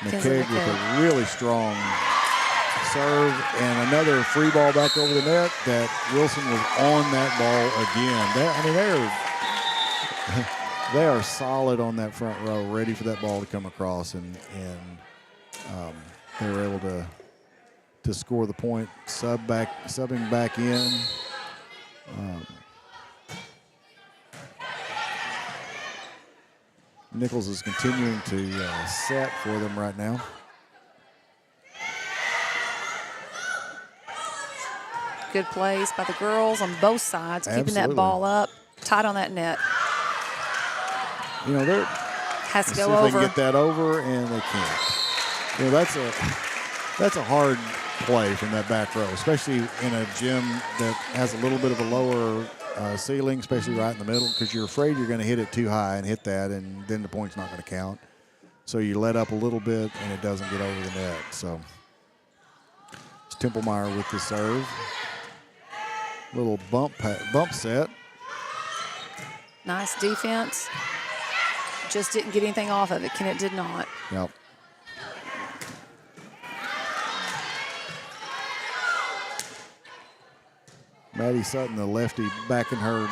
McKegg with a really strong serve and another free ball back over the net that Wilson was on that ball again. They are solid on that front row, ready for that ball to come across, and they were able to score the point, subbing back in. Nichols is continuing to set for them right now. Good plays by the girls on both sides, keeping that ball up, tight on that net. They're has to go over. They over. can get that over, and they can't. That's a hard play from that back row, especially in a gym that has a little bit of a lower ceiling, especially right in the middle, because you're afraid you're going to hit it too high and hit that, and then the point's not going to count. So you let up a little bit, and it doesn't get over the net. So it's Templemeyer with the serve. Little bump set. Nice defense. Just didn't get anything off of it. Kennett did not. Yep. Maddie Sutton, the lefty, back in her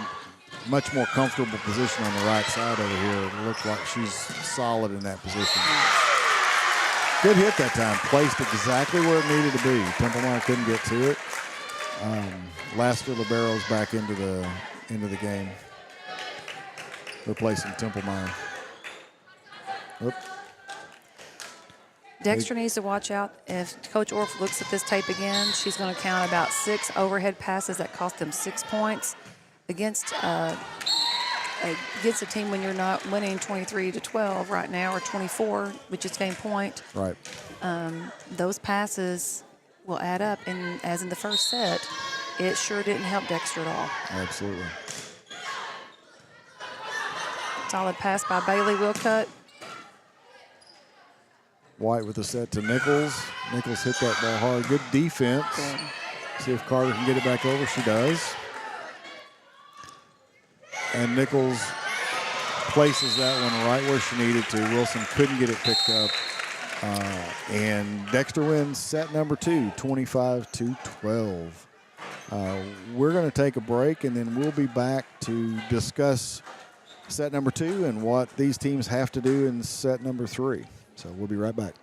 much more comfortable position on the right side over here. It looked like she's solid in that position. Good hit that time. Placed exactly where it needed to be. Templemeyer couldn't get to it. Last for liberos back into the game. Replacing Templemeyer. Oop. Dexter needs to watch out. If Coach Orff looks at this tape again, she's going to count about 6 overhead passes that cost them 6 points against a team when you're not winning 23-12 right now, or 24, which is game point. Right. Those passes will add up, and as in the first set, it sure didn't help Dexter at all. Absolutely. Solid pass by Bailey Wilcutt. White with a set to Nichols. Nichols hit that ball hard. Good defense. See if Carter can get it back over. She does. And Nichols places that one right where she needed to. Wilson couldn't get it picked up. And Dexter wins set number 2, 25-12. We're going to take a break, and then we'll be back to discuss set number 2 and what these teams have to do in set number 3. So we'll be right back.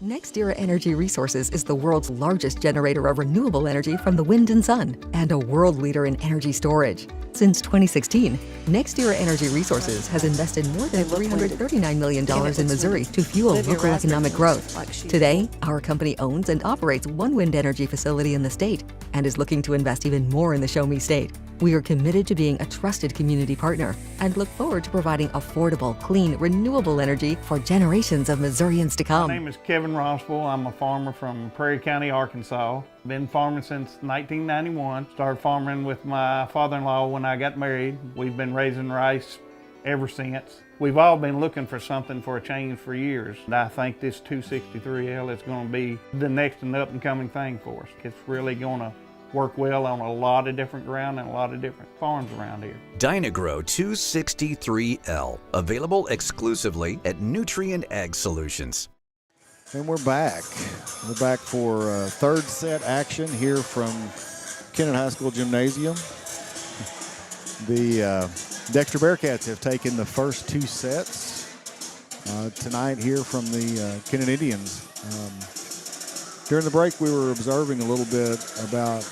NextEra Energy Resources is the world's largest generator of renewable energy from the wind and sun, and a world leader in energy storage. Since 2016, NextEra Energy Resources has invested more than $339 million in Missouri to fuel local economic growth. Today, our company owns and operates one wind energy facility in the state and is looking to invest even more in the Show Me State. We are committed to being a trusted community partner and look forward to providing affordable, clean, renewable energy for generations of Missourians to come. My name is Kevin Rossville. I'm a farmer from Prairie County, Arkansas. Been farming since 1991. Started farming with my father-in-law when I got married. We've been raising rice ever since. We've all been looking for something for a change for years. And I think this 263L is going to be the next and up-and-coming thing for us. It's really going to work well on a lot of different ground and a lot of different farms around here. Dynagro 263L, available exclusively at Nutrient Ag Solutions. And we're back. We're back for third set action here from Kennett High School Gymnasium. The Dexter Bearcats have taken the first 2 sets tonight here from the Kennett Indians. During the break, we were observing a little bit about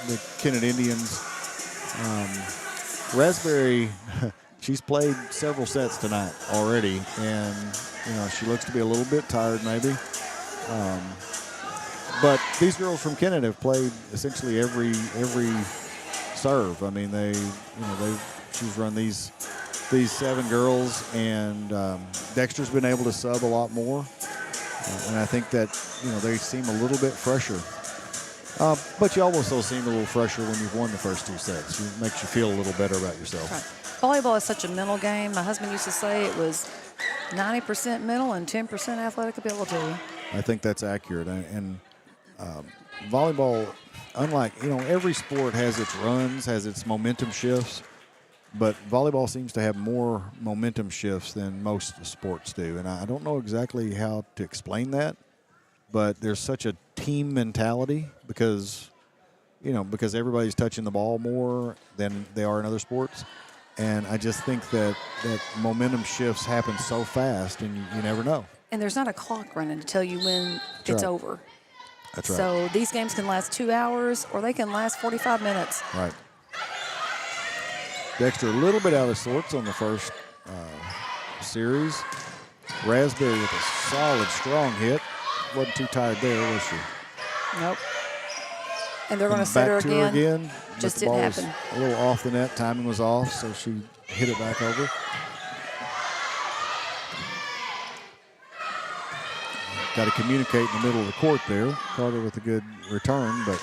the Kennett Indians. Raspberry, she's played several sets tonight already, and she looks to be a little bit tired maybe. But these girls from Kennett have played essentially every serve. I mean, she's run these 7 girls, and Dexter's been able to sub a lot more. And I think that, they seem a little bit fresher. But you also seem a little fresher when you've won the first 2 sets. It makes you feel a little better about yourself. Right. Volleyball is such a mental game. My husband used to say it was 90% mental and 10% athletic ability. I think that's accurate. And volleyball, unlike, every sport has its runs, has its momentum shifts. But volleyball seems to have more momentum shifts than most sports do. And I don't know exactly how to explain that, but there's such a team mentality because everybody's touching the ball more than they are in other sports. And I just think that momentum shifts happen so fast, and you never know. And there's not a clock running to tell you when it's over. That's right. So these games can last 2 hours or they can last 45 minutes. Right. Dexter a little bit out of sorts on the first series. Raspberry with a solid, strong hit. Wasn't too tired there, was she? Nope. And they're going to set her again. Just didn't happen. A little off the net. Timing was off, so she hit it back over. Got to communicate in the middle of the court there. Carter with a good return, but.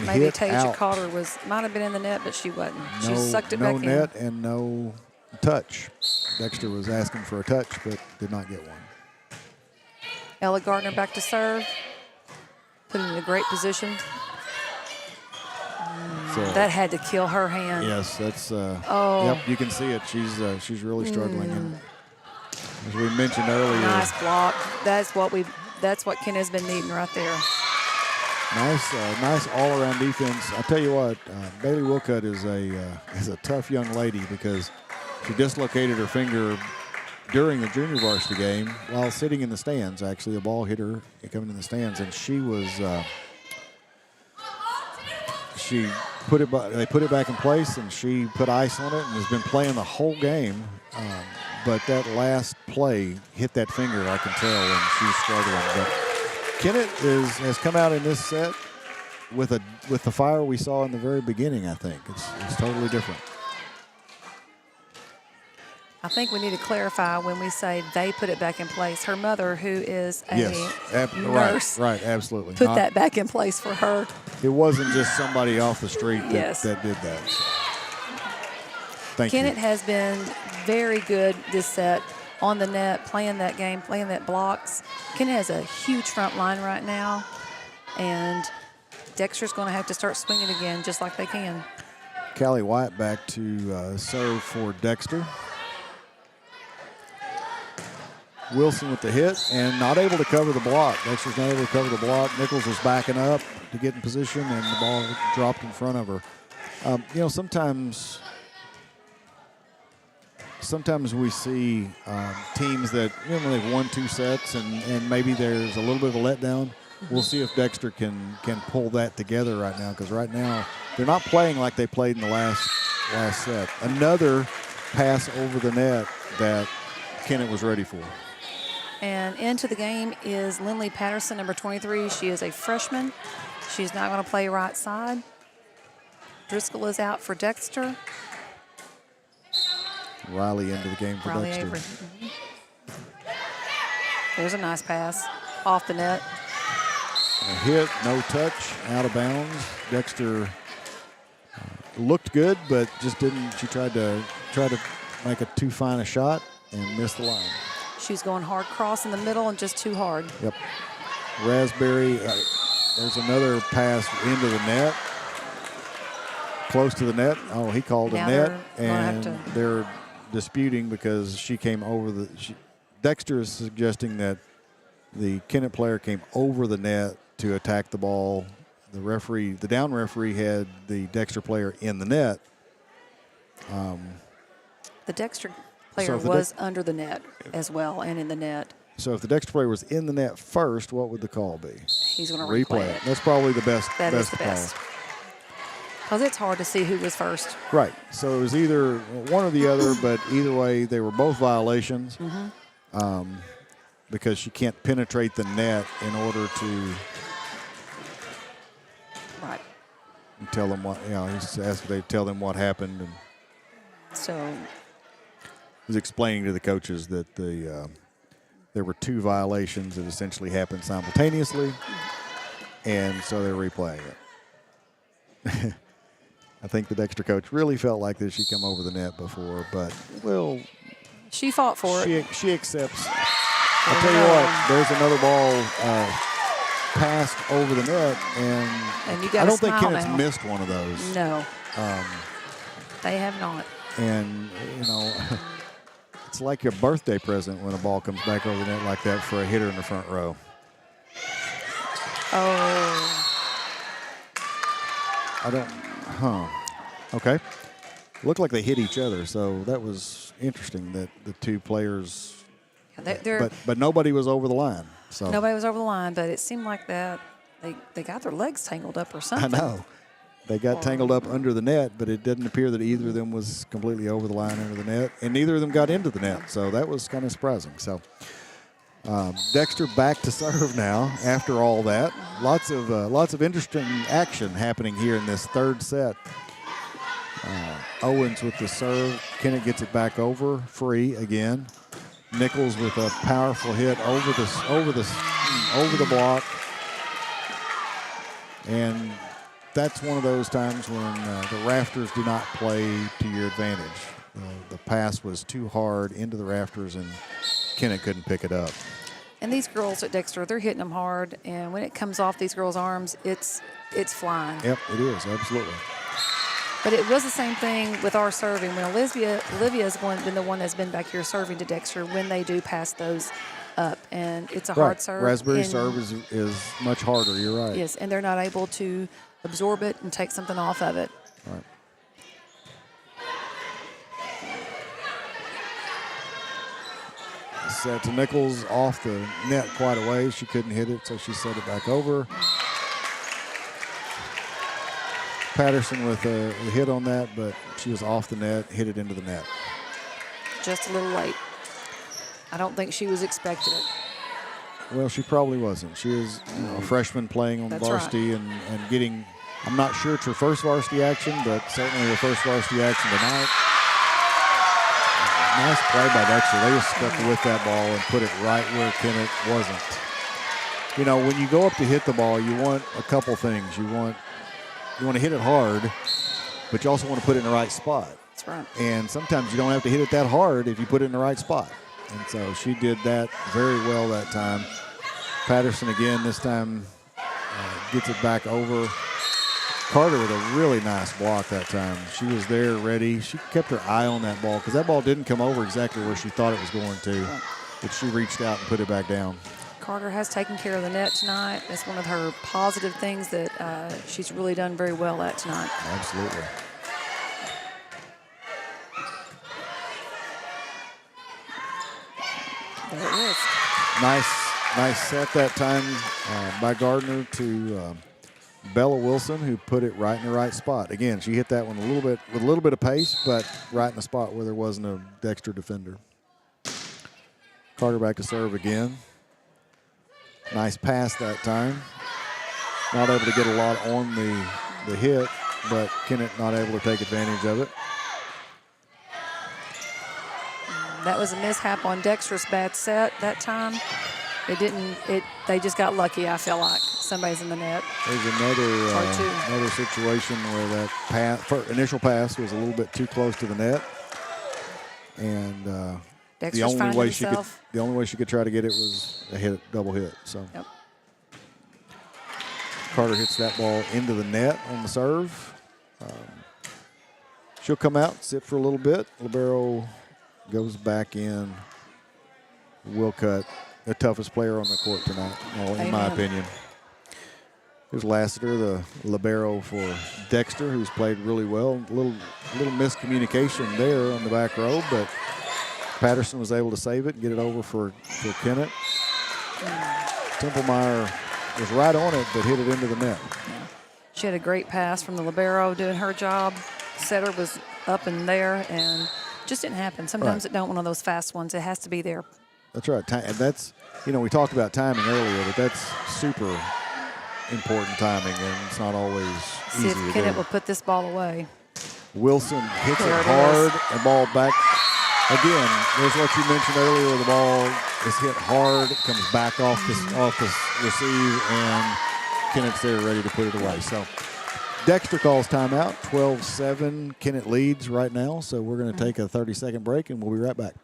Maybe Tasia Carter might have been in the net, but she wasn't. She sucked it back in. No net and no touch. Dexter was asking for a touch, but did not get one. Ella Gardner back to serve. Put in a great position. That had to kill her hand. Yes, that's. Yep, you can see it. She's really struggling. And as we mentioned earlier. Nice block. That's what Ken has been needing right there. Nice all-around defense. I tell you what, Bailey Wilcutt is a tough young lady because she dislocated her finger during the junior varsity game while sitting in the stands. Actually, a ball hit her coming in the stands, and she was. They put it back in place, and she put ice on it, and has been playing the whole game. But that last play hit that finger, I can tell, and she's struggling. But Kennett has come out in this set with the fire we saw in the very beginning. I think it's totally different. I think we need to clarify when we say they put it back in place. Her mother, who is a nurse, right, absolutely, put that back in place for her. It wasn't just somebody off the street that did that. So. Thank you. Kennett has been very good this set on the net, playing that game, playing that blocks. Kennett has a huge front line right now, and Dexter's going to have to start swinging again, just like they can. Callie White back to serve for Dexter. Wilson with the hit and not able to cover the block. Dexter's not able to cover the block. Nichols was backing up to get in position, and the ball dropped in front of her. You know, sometimes we see teams that, you know, when they've won 2 sets and maybe there's a little bit of a letdown. We'll see if Dexter can pull that together right now, because right now they're not playing like they played in the last set. Another pass over the net that Kennett was ready for. And into the game is Lindley Patterson, number 23. She is a freshman. She's not going to play right side. Driscoll is out for Dexter. Riley into the game for Riley Dexter. Avery. There's a nice pass off the net. A hit, no touch, out of bounds. Dexter looked good, but just didn't. She tried to make it too fine a shot and missed the line. She's going hard cross in the middle and just too hard. Yep. Raspberry, there's another pass into the net. Close to the net. Oh, he called a net, and they're disputing because she came over the. Dexter is suggesting that the Kennett player came over the net to attack the ball. The referee, the down referee, had the Dexter player in the net. The Dexter player was under the net as well and in the net. So if the Dexter player was in the net first, what would the call be? He's going to replay it. That's probably the best. That is the call. best. Because it's hard to see who was first. Right. So it was either one or the other, but either way, they were both violations. Because she can't penetrate the net in order to tell them what, he's asked if they tell them what happened. And so he's explaining to the coaches that there were 2 violations that essentially happened simultaneously, and so they're replaying it. I think the Dexter coach really felt like that she'd come over the net before, but she fought for it. She accepts. I'll tell you what, there's another ball passed over the net, and you I don't think Kennett's missed one of those. No. They have not. And, it's like a birthday present when a ball comes back over the net like that for a hitter in the front row. Oh. Okay. Looked like they hit each other, so that was interesting that the 2 players. But nobody was over the line. So nobody was over the line, but it seemed like that they got their legs tangled up or something. I know. They got tangled up under the net, but it didn't appear that either of them was completely over the line under the net, and neither of them got into the net. So that was kind of surprising. So Dexter back to serve now after all that. Lots of interesting action happening here in this 3rd set. Owens with the serve. Kennett gets it back over, free again. Nichols with a powerful hit over the block, and that's one of those times when the rafters do not play to your advantage. The pass was too hard into the rafters, and Kennett couldn't pick it up. And these girls at Dexter, they're hitting them hard, and when it comes off these girls' arms, it's flying. Yep, it is, absolutely. But it was the same thing with our serving. When Olivia's been the one that's been back here serving to Dexter when they do pass those up, and it's a hard serve. Raspberry serve is much harder, you're right. Yes, and they're not able to absorb it and take something off of it. Right. Set to Nichols off the net quite a ways. She couldn't hit it, so she set it back over. Patterson with a hit on that, but she was off the net, hit it into the net. Just a little late. I don't think she was expecting it. Well, she probably wasn't. She is a freshman playing on varsity and getting, I'm not sure it's her first varsity action, but certainly her first varsity action tonight. Nice play by Dexter. They just stuck with that ball and put it right where Kennett wasn't. When you go up to hit the ball, you want a couple things. You want to hit it hard, but you also want to put it in the right spot. That's right. And sometimes you don't have to hit it that hard if you put it in the right spot. And so she did that very well that time. Patterson again, this time gets it back over. Carter with a really nice block that time. She was there ready. She kept her eye on that ball because that ball didn't come over exactly where she thought it was going to, but she reached out and put it back down. Carter has taken care of the net tonight. That's one of her positive things that she's really done very well at tonight. Absolutely. There it is. Nice set that time by Gardner to Bella Wilson, who put it right in the right spot. Again, she hit that one with a little bit of pace, but right in the spot where there wasn't a Dexter defender. Carter back to serve again. Nice pass that time. Not able to get a lot on the hit, but Kennett not able to take advantage of it. That was a mishap on Dexter's bad set that time. They just got lucky, I feel like. Somebody's in the net. There's another situation where that initial pass was a little bit too close to the net. And the only way she could try to get it was a double hit. So yep. Carter hits that ball into the net on the serve. She'll come out, sit for a little bit. Libero goes back in. Wilcutt, the toughest player on the court tonight, in my opinion. Here's Lassiter, the libero for Dexter, who's played really well. A little miscommunication there on the back row, but Patterson was able to save it and get it over for Kennett. Templemeyer was right on it, but hit it into the net. She had a great pass from the libero doing her job. Setter was up in there and just didn't happen. Sometimes it don't one of those fast ones. It has to be there. That's right. And that's, we talked about timing earlier, but that's super important timing, and it's not always easy. See if Kennett will put this ball away. Wilson hits it hard, and ball back. Again, there's what you mentioned earlier, where the ball is hit hard, it comes back off the receive, and Kennett's there ready to put it away. So Dexter calls timeout, 12-7. Kennett leads right now, so we're going to take a 30-second break, and we'll be right back.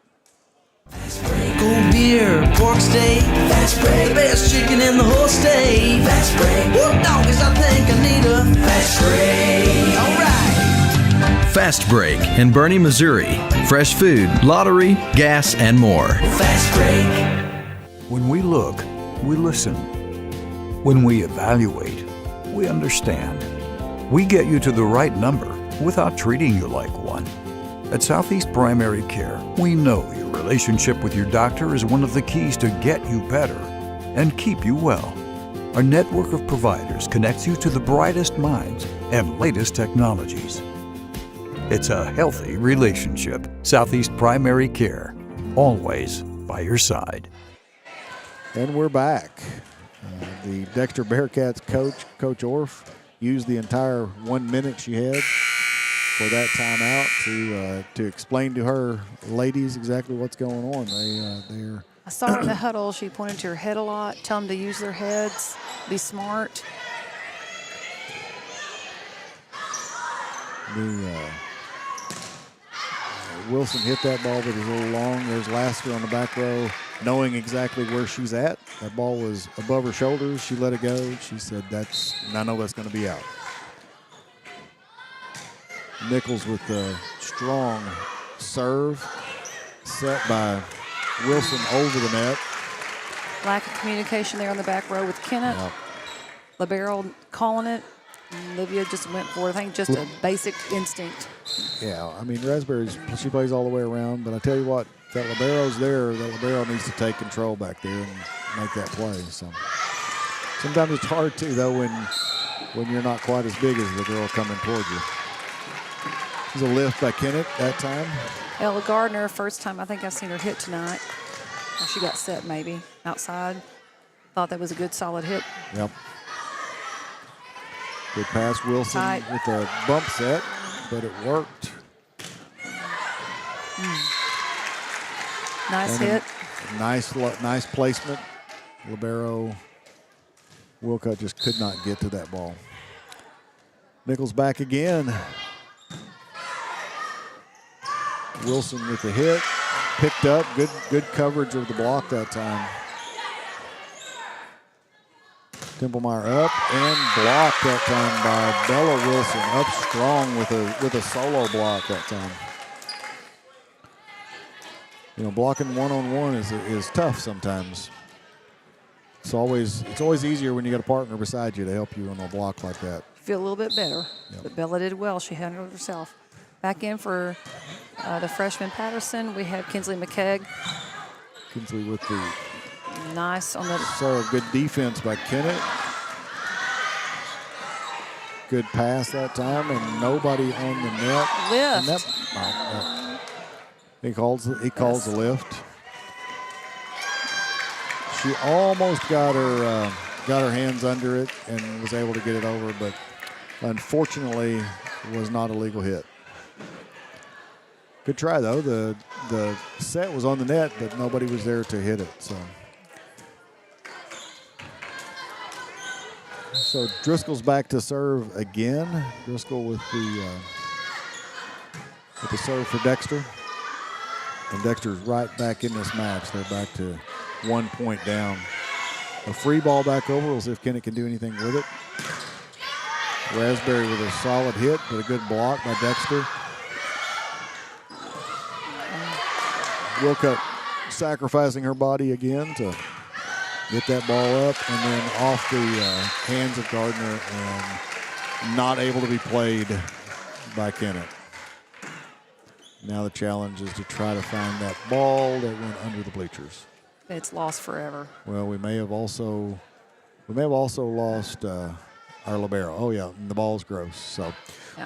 Cold beer, pork steak, fast break, best chicken in the whole state. Fast break, whoop doggies, I think I need a fast break. All right. Fast Break in Bernie, Missouri. Fresh food, lottery, gas, and more. Fast break. When we look, we listen. When we evaluate, we understand. We get you to the right number without treating you like one. At Southeast Primary Care, we know your relationship with your doctor is one of the keys to get you better and keep you well. Our network of providers connects you to the brightest minds and latest technologies. It's a healthy relationship. Southeast Primary Care, always by your side. And we're back. The Dexter Bearcats Coach Orff, used the entire 1 minute she had for that timeout to explain to her ladies exactly what's going on. They're I saw her in the huddle. She pointed to her head a lot, tell them to use their heads, be smart. Wilson hit that ball, but it was a little long. There's Lasker on the back row, knowing exactly where she's at. That ball was above her shoulders. She let it go. She said, I know that's going to be out. Nichols with the strong serve, set by Wilson over the net. Lack of communication there on the back row with Kennett. Yep. Libero calling it. Olivia just went for it. I think just a basic instinct. Yeah, I mean, Raspberry's, she plays all the way around, but I tell you what, that Libero's there. That Libero needs to take control back there and make that play. So sometimes it's hard, too, though, when you're not quite as big as the girl coming toward you. There's a lift by Kennett that time. Ella Gardner, first time I think I've seen her hit tonight. Or she got set maybe outside. Thought that was a good solid hit. Yep. Good pass, Wilson Tight. With a bump set, but it worked. Nice hit. Nice placement. Libero, Wilcutt just could not get to that ball. Nichols back again. Wilson with the hit, picked up, good coverage of the block that time. Templemeyer up and blocked that time by Bella Wilson. Up strong with a solo block that time. You know, blocking one-on-one is tough sometimes. It's always easier when you got a partner beside you to help you on a block like that. Feel a little bit better, but Bella did well. She handled it herself. Back in for the freshman Patterson, we have Kinsley McKegg. Kinsley with the nice on the serve. Good defense by Kennett. Good pass that time, and nobody on the net. Lift. He calls the lift. She almost got her hands under it and was able to get it over, but unfortunately was not a legal hit. Good try though. The set was on the net, but nobody was there to hit it. So Driscoll's back to serve again. Driscoll with the serve for Dexter. And Dexter's right back in this match. They're back to 1 point down. A free ball back over. We'll see if Kennett can do anything with it. Raspberry with a solid hit, but a good block by Dexter. Wilcutt sacrificing her body again to get that ball up and then off the hands of Gardner and not able to be played by Kennett. Now the challenge is to try to find that ball that went under the bleachers. It's lost forever. Well, we may have also lost our libero. Oh yeah, and the ball's gross. So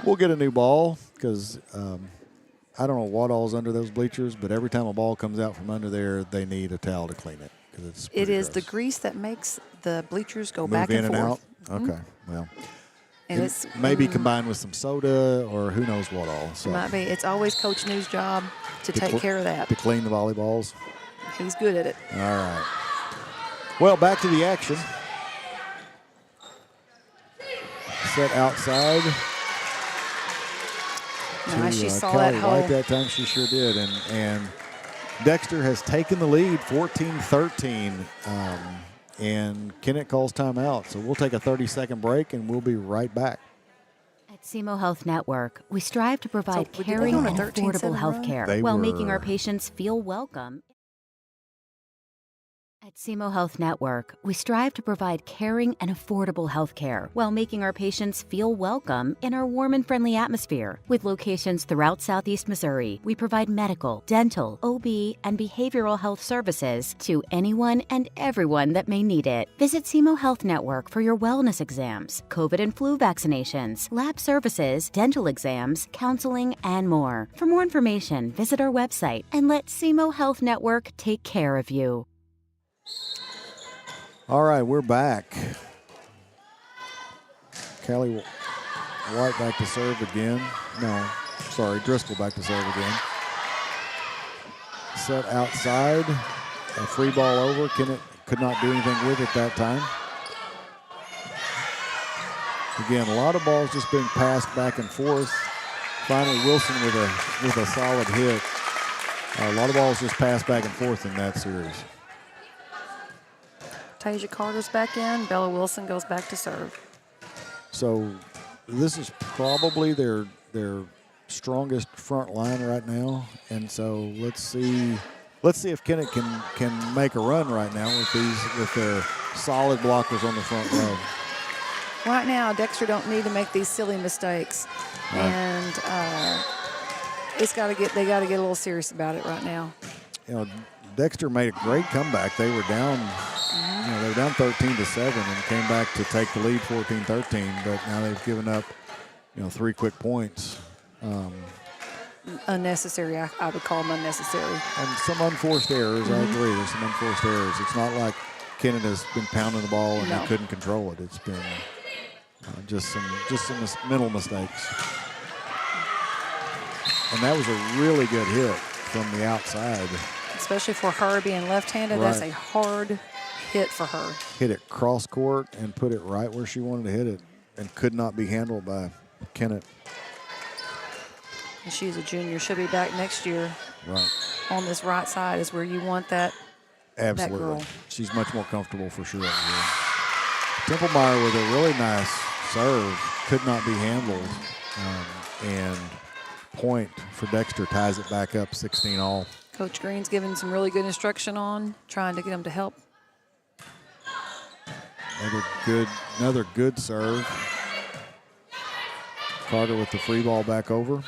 we'll get a new ball because I don't know what all's under those bleachers, but every time a ball comes out from under there, they need a towel to clean it because it is the grease that makes the bleachers go move back in and forth. Out. Okay, well. And it's maybe combined with some soda or who knows what all. So it might be. It's always Coach New's job to take care of that. To clean the volleyballs. He's good at it. All right. Well, back to the action. Set outside. Nice, she saw Kelly that hole. White that time, she sure did. And Dexter has taken the lead, 14-13. And Kennett calls timeout. So we'll take a 30-second break, and we'll be right back. At SEMO Health Network, we strive to provide caring and affordable health care while making our patients feel welcome. At SEMO Health Network, we strive to provide caring and affordable health care while making our patients feel welcome in our warm and friendly atmosphere. With locations throughout Southeast Missouri, we provide medical, dental, OB, and behavioral health services to anyone and everyone that may need it. Visit SEMO Health Network for your wellness exams, COVID and flu vaccinations, lab services, dental exams, counseling, and more. For more information, visit our website and let SEMO Health Network take care of you. All right, we're back. Callie White back to serve again. No, sorry, Driscoll back to serve again. Set outside, a free ball over. Kennett could not do anything with it that time. Again, a lot of balls just being passed back and forth. Finally, Wilson with a solid hit. A lot of balls just passed back and forth in that series. Tasia Carter's back in. Bella Wilson goes back to serve. So this is probably their strongest front line right now, and so let's see if Kennett can make a run right now with their solid blockers on the front row. Right now, Dexter don't need to make these silly mistakes, and they got to get a little serious about it right now. You know, Dexter made a great comeback. They were down. They were down 13-7 and came back to take the lead 14-13, but now they've given up, 3 quick points. Unnecessary, I would call them unnecessary. And some unforced errors, I agree. There's some unforced errors. It's not like Kennett has been pounding the ball and they couldn't control it. It's been just some mental mistakes. And that was a really good hit from the outside. Especially for her being left-handed, that's a hard hit for her. Hit it cross court and put it right where she wanted to hit it and could not be handled by Kennett. And she's a junior. She'll be back next year. Right. On this right side is where you want that. Absolutely. That girl. She's much more comfortable for sure. Templemeyer with a really nice serve. Could not be handled. And point for Dexter ties it back up 16-all. Coach Green's giving some really good instruction on trying to get him to help. Another good serve. Carter with the free ball back over.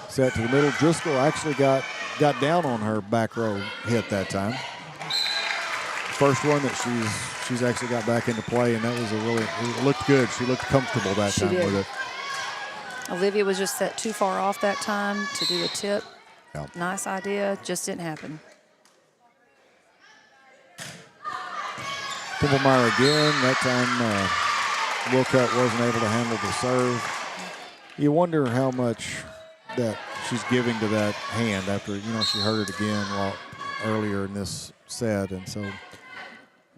Set to the middle. Driscoll actually got down on her back row hit that time. First one that she's actually got back into play, and that was it looked good. She looked comfortable that time with it. Olivia was just set too far off that time to do a tip. Yep. Nice idea, just didn't happen. Templemeyer again. That time Wilcutt wasn't able to handle the serve. You wonder how much that she's giving to that hand after, she hurt it again earlier in this set. And so,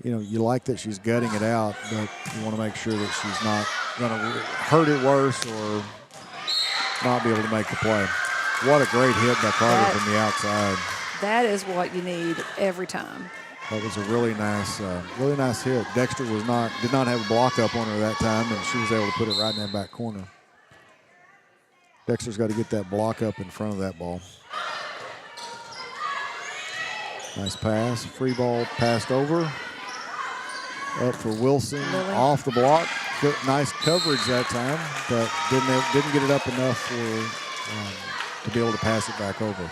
you like that she's gutting it out, but you want to make sure that she's not going to hurt it worse or not be able to make the play. What a great hit by Carter from the outside. That is what you need every time. That was a really nice hit. Dexter did not have a block up on her that time, and she was able to put it right in that back corner. Dexter's got to get that block up in front of that ball. Nice pass. Free ball passed over. Up for Wilson. Lily. Off the block. Good, nice coverage that time, but didn't get it up enough to be able to pass it back over.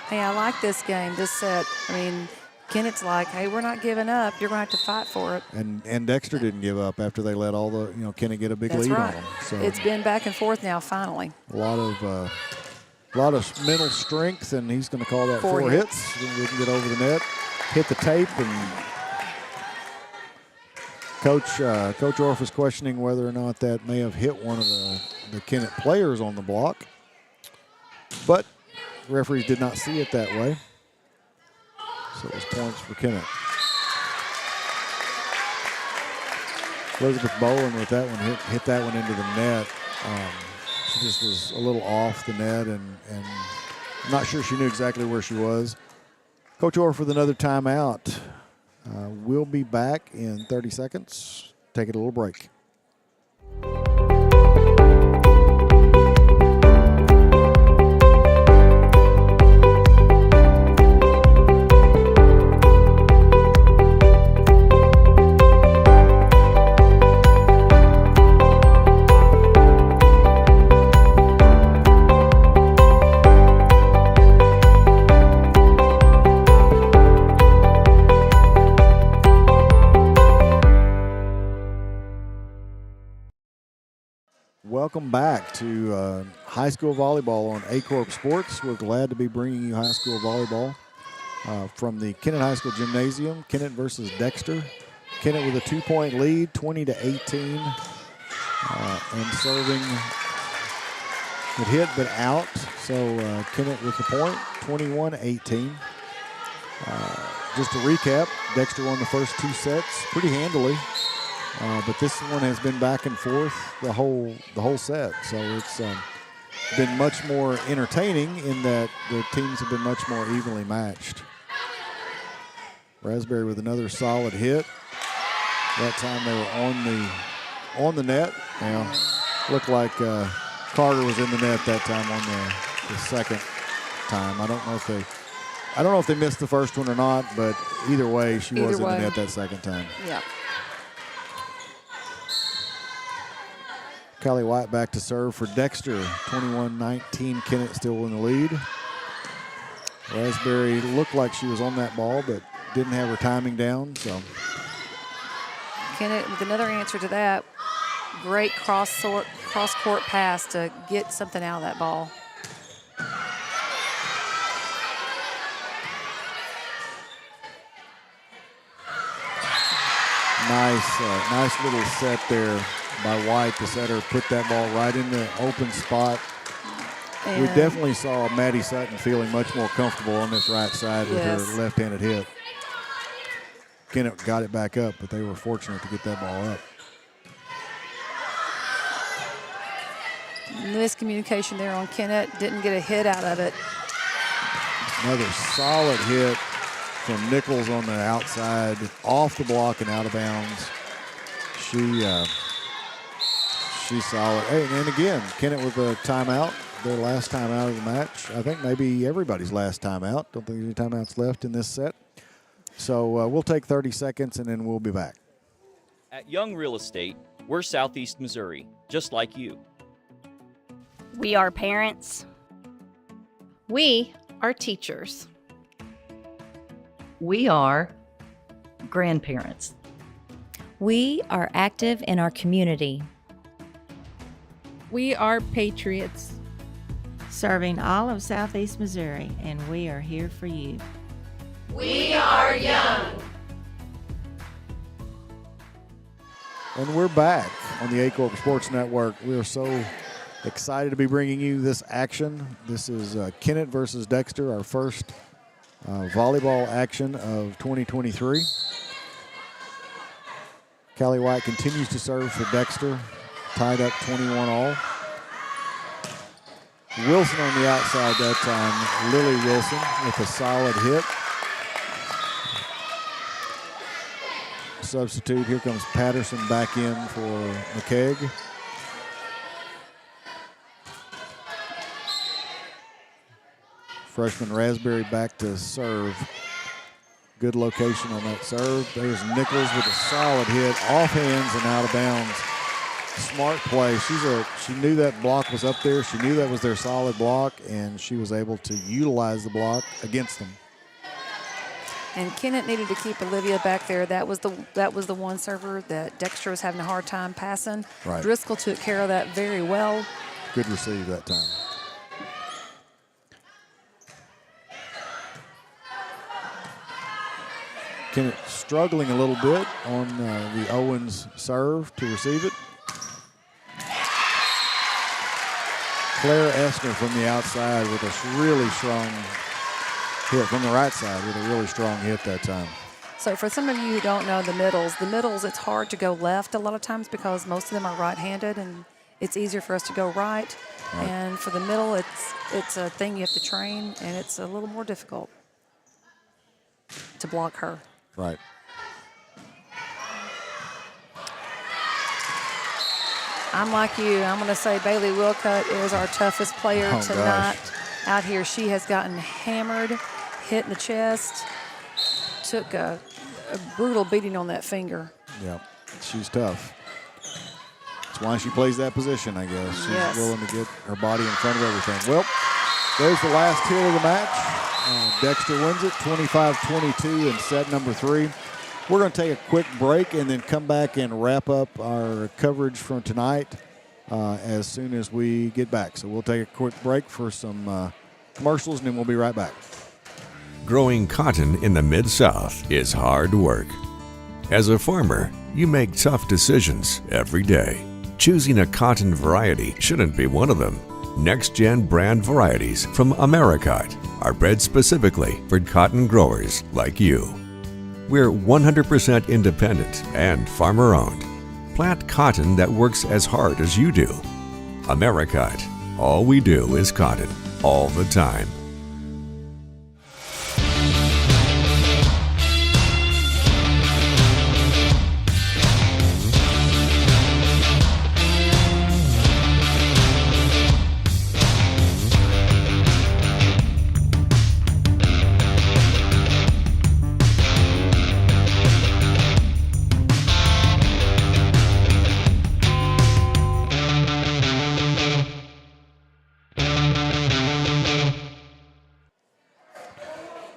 Hey, I like this game, this set. I mean, Kennett's like, hey, we're not giving up. You're going to have to fight for it. And Dexter didn't give up after they let all the, Kennett get a big lead on them. So it's been back and forth now, finally. A lot of mental strength, and he's going to call that four hits. We can get over the net, hit the tape, and Coach Orff is questioning whether or not that may have hit one of the Kennett players on the block. But referees did not see it that way. So it was points for Kennett. Elizabeth Bowen with that one hit that one into the net. She just was a little off the net, and I'm not sure she knew exactly where she was. Coach Orff with another timeout. We'll be back in 30 seconds. Take it a little break. Welcome back to high school volleyball on Aycorp Sports. We're glad to be bringing you high school volleyball from the Kennett High School Gymnasium. Kennett versus Dexter. Kennett with a 2-point lead, 20-18, and serving. It hit but out, so Kennett with the point, 21-18. Just to recap, Dexter won the first two sets pretty handily. But this one has been back and forth the whole set, so it's been much more entertaining in that the teams have been much more evenly matched. Raspberry with another solid hit. That time they were on the net. Now looked like Carter was in the net that time on the second time. I don't know if they missed the first one or not, but either way, she was in the net that second time. Yeah. Callie White back to serve for Dexter. 21-19, Kennett still in the lead. Raspberry looked like she was on that ball, but didn't have her timing down. So Kennett with another answer to that. Great cross-court pass to get something out of that ball. Nice little set there by White. The setter put that ball right in the open spot. And we definitely saw Maddie Sutton feeling much more comfortable on this right side with her left-handed hit. Kennett got it back up, but they were fortunate to get that ball up. Miscommunication there on Kennett. Didn't get a hit out of it. Another solid hit from Nichols on the outside, off the block and out of bounds. She's solid. Hey, and again, Kennett with a timeout, their last timeout of the match. I think maybe everybody's last timeout. Don't think there's any timeouts left in this set. So we'll take 30 seconds, and then we'll be back. At Young Real Estate, we're Southeast Missouri, just like you. We are parents. We are teachers. We are grandparents. We are active in our community. We are patriots. Serving all of Southeast Missouri, and we are here for you. We are young. And we're back on the Aycorp Sports Network. We are so excited to be bringing you this action. This is Kennett versus Dexter, our first volleyball action of 2023. Callie White continues to serve for Dexter, tied up 21 all. Wilson on the outside that time, Lily Wilson with a solid hit. Substitute, here comes Patterson back in for McKeag. Freshman Raspberry back to serve. Good location on that serve. There's Nichols with a solid hit, off hands and out of bounds. Smart play. She knew that block was up there. She knew that was their solid block, and she was able to utilize the block against them. And Kennett needed to keep Olivia back there. That was the one server that Dexter was having a hard time passing. Right. Driscoll took care of that very well. Good receive that time. Kennett struggling a little bit on the Owens serve to receive it. Claire Essner from the outside with a really strong hit, from the right side with a really strong hit that time. So for some of you who don't know the middles, it's hard to go left a lot of times because most of them are right-handed, and it's easier for us to go right. And for the middle, it's a thing you have to train, and it's a little more difficult to block her. Right. I'm like you. I'm going to say Bailey Wilcutt is our toughest player tonight. Out here. She has gotten hammered, hit in the chest, took a brutal beating on that finger. Yeah, she's tough. That's why she plays that position, I guess. She's willing to get her body in front of everything. Well, there's the last hit of the match. Dexter wins it 25-22 in set number 3. We're going to take a quick break and then come back and wrap up our coverage from tonight as soon as we get back. So we'll take a quick break for some commercials, and then we'll be right back. Growing cotton in the Mid-South is hard work. As a farmer, you make tough decisions every day. Choosing a cotton variety shouldn't be one of them. Next-gen brand varieties from Americot are bred specifically for cotton growers like you. We're 100% independent and farmer-owned. Plant cotton that works as hard as you do. Americot. All we do is cotton, all the time.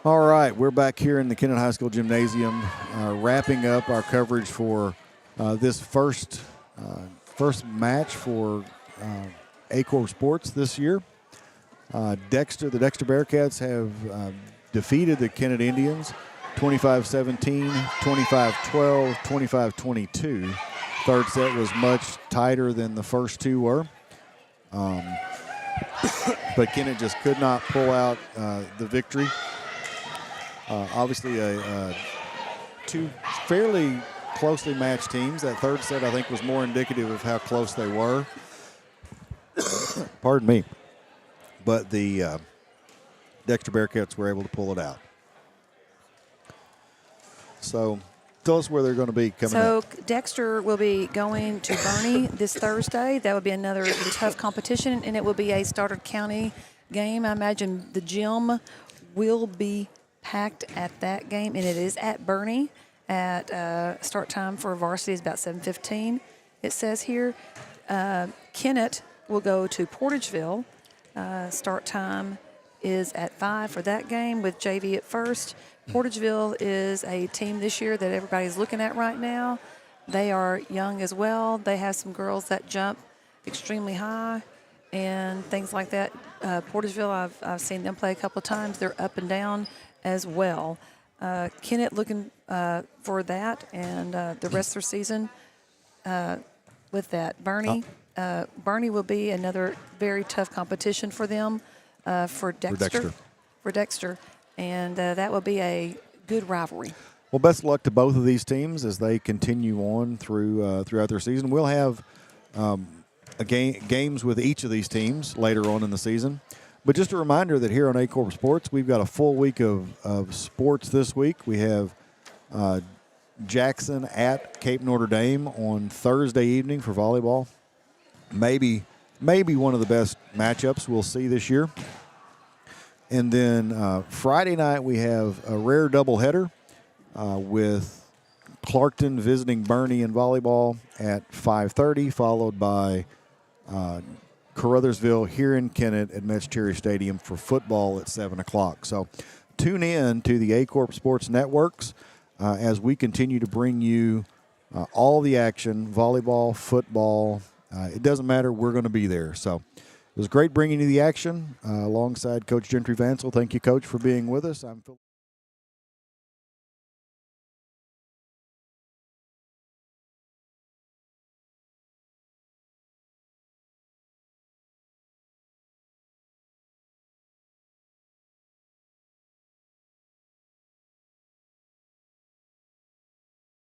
All right, we're back here in the Kennett High School Gymnasium, wrapping up our coverage for this first match for Aycorp Sports this year. The Dexter Bearcats have defeated the Kennett Indians 25-17, 25-12, 25-22. Third set was much tighter than the first two were. But Kennett just could not pull out the victory. Obviously, two fairly closely matched teams. That third set, I think, was more indicative of how close they were. Pardon me. But the Dexter Bearcats were able to pull it out. So tell us where they're going to be coming up. So Dexter will be going to Bernie this Thursday. That would be another tough competition, and it will be a Stoddard County game. I imagine the gym will be packed at that game, and it is at Bernie. At start time for varsity is about 7:15. It says here. Kennett will go to Portageville. Start time is at 5 for that game with JV at first. Portageville is a team this year that everybody's looking at right now. They are young as well. They have some girls that jump extremely high and things like that. Portageville, I've seen them play a couple of times. They're up and down as well. Kennett looking for that and the rest of their season with that. Bernie will be another very tough competition for them, for Dexter. And that will be a good rivalry. Well, best of luck to both of these teams as they continue on throughout their season. We'll have games with each of these teams later on in the season. But just a reminder that here on Aycorp Sports, we've got a full week of sports this week. We have Jackson at Cape Notre Dame on Thursday evening for volleyball. Maybe one of the best matchups we'll see this year. And then Friday night we have a rare doubleheader with Clarkton visiting Bernie in volleyball at 5:30, followed by Caruthersville here in Kennett at Metz Cherry Stadium for football at 7 o'clock. So tune in to the Aycorp Sports Networks as we continue to bring you all the action, volleyball, football. It doesn't matter. We're going to be there. So it was great bringing you the action alongside Coach Gentry Vansel. Thank you, Coach, for being with us. I'm Phil.